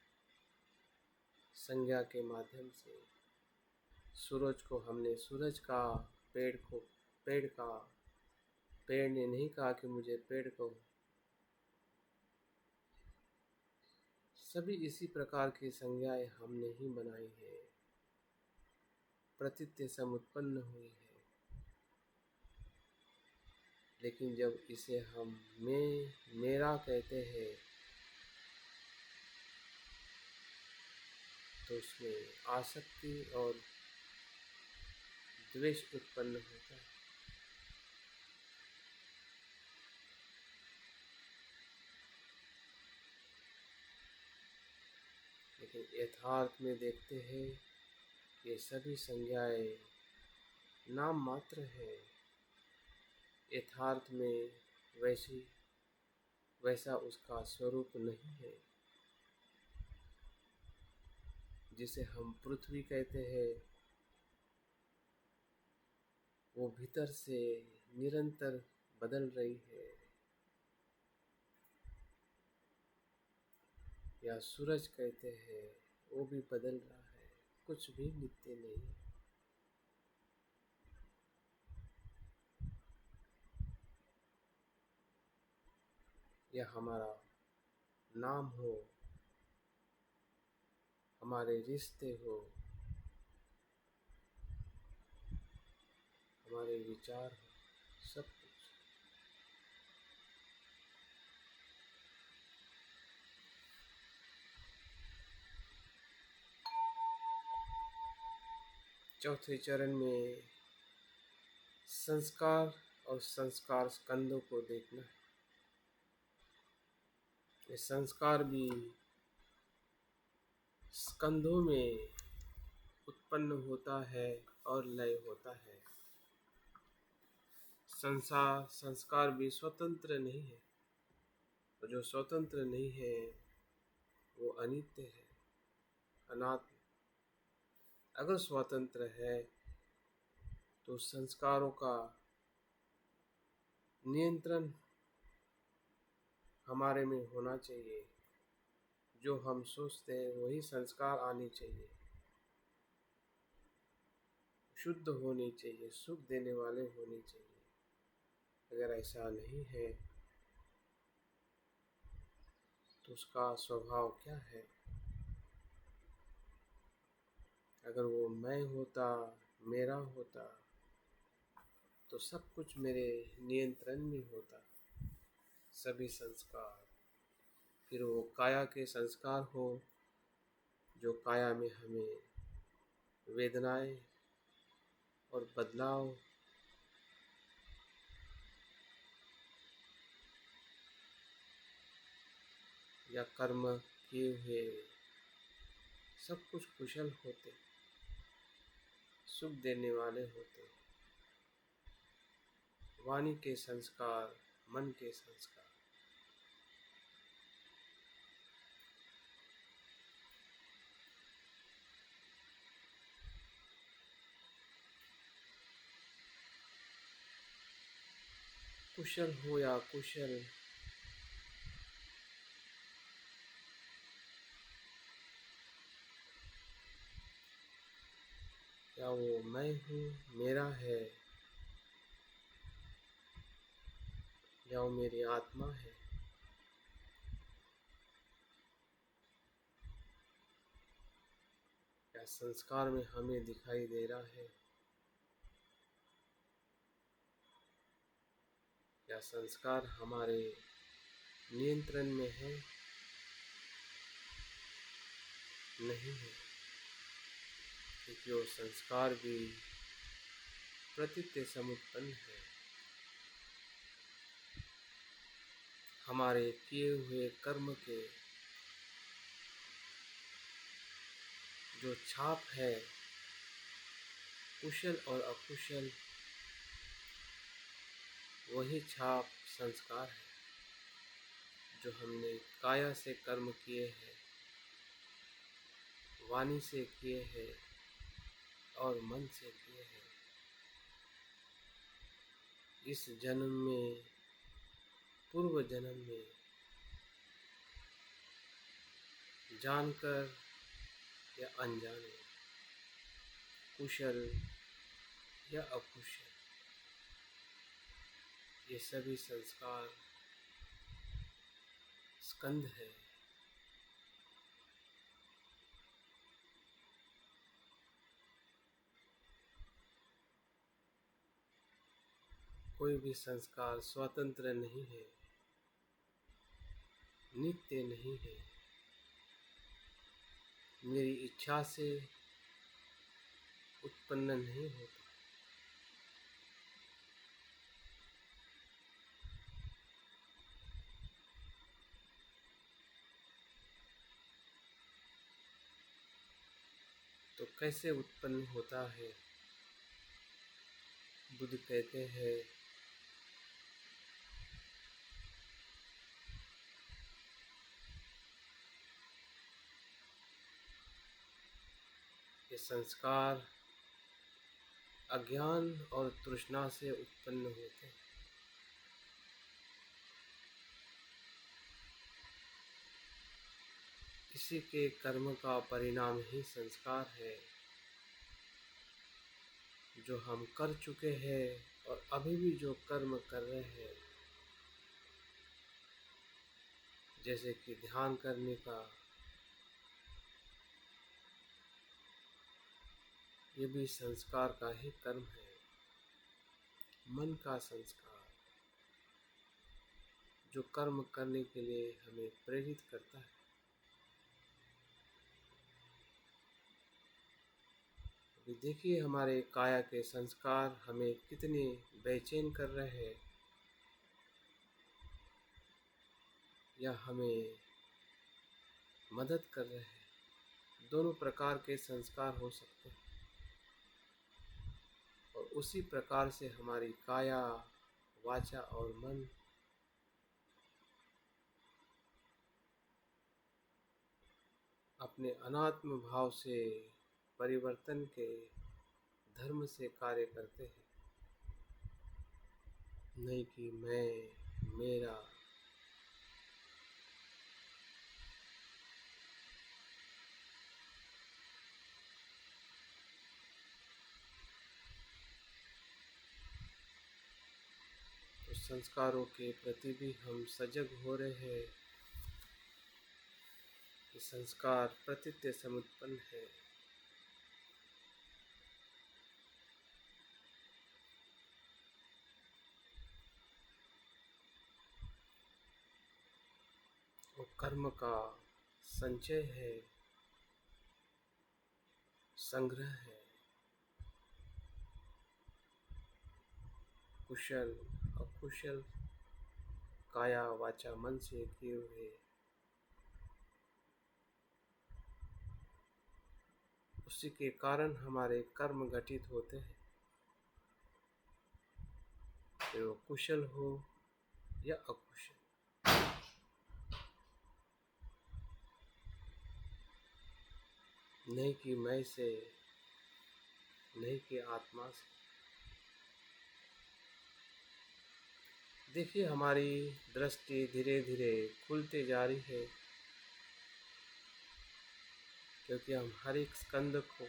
संज्ञा के माध्यम से। सूरज को हमने सूरज का, पेड़ को पेड़ का, पेड़ ने नहीं कहा कि मुझे पेड़ कहो। सभी इसी प्रकार की संज्ञाएं हमने ही बनाई है, प्रतीत्य समुत्पन्न हुई है। लेकिन जब इसे हम मैं, मेरा कहते हैं, तो उसमें आसक्ति और द्वेष उत्पन्न होता है। लेकिन यथार्थ में देखते हैं, ये सभी संज्ञाएं नाम मात्र है। यथार्थ में वैसी वैसा उसका स्वरूप नहीं है। जिसे हम पृथ्वी कहते हैं, वो भीतर से निरंतर बदल रही है। या सूरज कहते हैं, वो भी बदल रहा है, कुछ भी नित्य नहीं। यह हमारा नाम हो, हमारे रिश्ते हो, हमारे विचार हो, सब कुछ। चौथे चरण में संस्कार और संस्कार स्कंदों को देखना है। ये संस्कार भी स्कंदों में उत्पन्न होता है और लय होता है। संस्कार भी स्वतंत्र नहीं है, और जो स्वतंत्र नहीं है वो अनित्य है, अनात्म। अगर स्वतंत्र है तो संस्कारों का नियंत्रण हमारे में होना चाहिए। जो हम सोचते हैं वही संस्कार आने चाहिए, शुद्ध होने चाहिए, सुख देने वाले होने चाहिए। अगर ऐसा नहीं है तो उसका स्वभाव क्या है? अगर वो मैं होता, मेरा होता, तो सब कुछ मेरे नियंत्रण में होता, सभी संस्कार। फिर वो काया के संस्कार हो, जो काया में हमें वेदनाएं और बदलाव या कर्म किए हुए सब कुछ कुशल होते, सुख देने वाले होते। वाणी के संस्कार, मन के संस्कार। कुशल हो या कुशल, क्या वो मैं हूँ, मेरा है, या वो मेरी आत्मा है? या संस्कार में हमें दिखाई दे रहा है? या संस्कार हमारे नियंत्रण में है? नहीं है, क्योंकि वो संस्कार भी प्रतीत्य समुत्पन्न है। हमारे किए हुए कर्म के जो छाप है, कुशल और अकुशल, वही छाप संस्कार है। जो हमने काया से कर्म किए हैं, वाणी से किए हैं और मन से किए हैं, इस जन्म में, पूर्व जन्म में, जानकर या अनजाने, कुशल या अकुशल, ये सभी संस्कार स्कंद है। कोई भी संस्कार स्वतंत्र नहीं है, नित्य नहीं है। मेरी इच्छा से उत्पन्न नहीं होता। तो कैसे उत्पन्न होता है? बुद्ध कहते हैं, ये संस्कार अज्ञान और तृष्णा से उत्पन्न होते हैं। इसी के कर्म का परिणाम ही संस्कार है, जो हम कर चुके हैं और अभी भी जो कर्म कर रहे हैं, जैसे कि ध्यान करने का, ये भी संस्कार का ही कर्म है। मन का संस्कार जो कर्म करने के लिए हमें प्रेरित करता है। अभी देखिए हमारे काया के संस्कार हमें कितने बेचैन कर रहे हैं, या हमें मदद कर रहे हैं। दोनों प्रकार के संस्कार हो सकते हैं, और उसी प्रकार से हमारी काया, वाचा और मन अपने अनात्म भाव से परिवर्तन के धर्म से कार्य करते हैं। नहीं कि मैं, मेरा। तो संस्कारों के प्रति भी हम सजग हो रहे हैं कि संस्कार प्रतीत्य समुत्पन्न है। वो कर्म का संचय है, संग्रह है। कुशल अकुशल काया वाचा मन से किए हुए, उसी के कारण हमारे कर्म घटित होते हैं, फिर वो कुशल हो या अकुशल। नहीं कि मैं से, नहीं कि आत्मा से। देखिए हमारी दृष्टि धीरे धीरे खुलते जा रही है, क्योंकि हम हर एक स्कंद को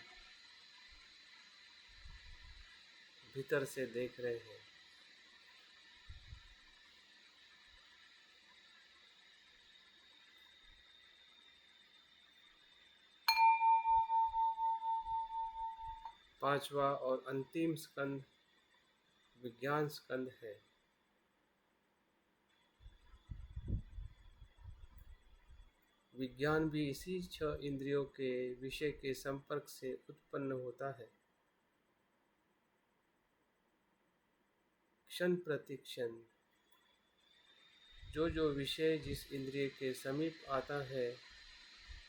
भीतर से देख रहे हैं। पांचवा और अंतिम स्कंद विज्ञान स्कंद है। विज्ञान भी इसी 6 इंद्रियों के विषय के संपर्क से उत्पन्न होता है। क्षण प्रति क्षण जो विषय जिस इंद्रिय के समीप आता है,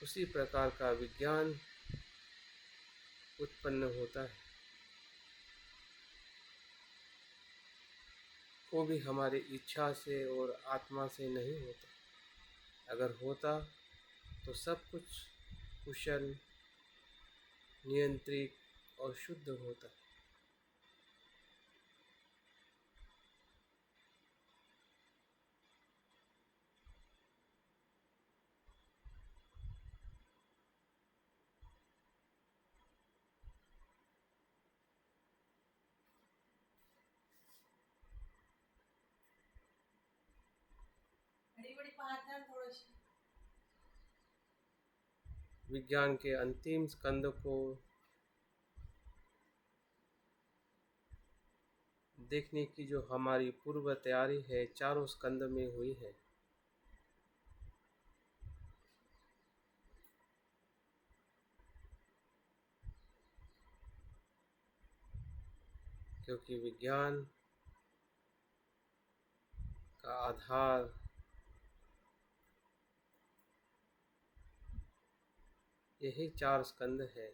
उसी प्रकार का विज्ञान उत्पन्न होता है। वो भी हमारी इच्छा से और आत्मा से नहीं होता। अगर होता तो सब कुछ कुशल, नियंत्रित और शुद्ध होता। विज्ञान के अंतिम स्कंद को देखने की जो हमारी पूर्व तैयारी है, चारों स्कंद में हुई है। क्योंकि विज्ञान का आधार यही 4 स्कंद है।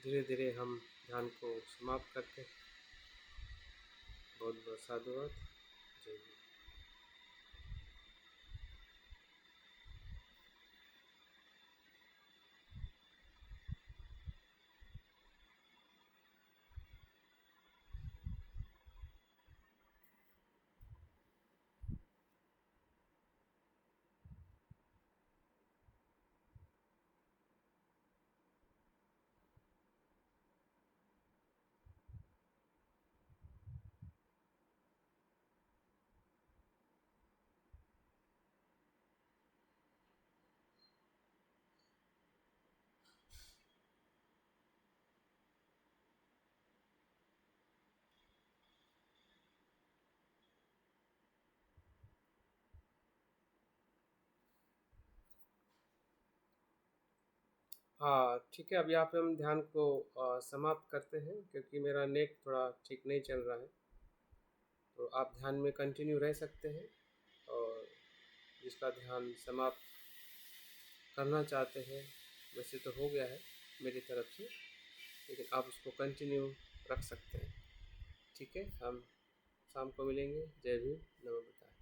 धीरे धीरे हम ध्यान को समाप्त करते हैं। बहुत बहुत साधुवाद। जय हिंद। हाँ ठीक है, अब यहाँ पे हम ध्यान को समाप्त करते हैं, क्योंकि मेरा नेट थोड़ा ठीक नहीं चल रहा है। तो आप ध्यान में कंटिन्यू रह सकते हैं, और जिसका ध्यान समाप्त करना चाहते हैं, वैसे तो हो गया है मेरी तरफ से, लेकिन आप उसको कंटिन्यू रख सकते हैं। ठीक है, हम शाम को मिलेंगे। जय भीम, नमो बुद्धाय।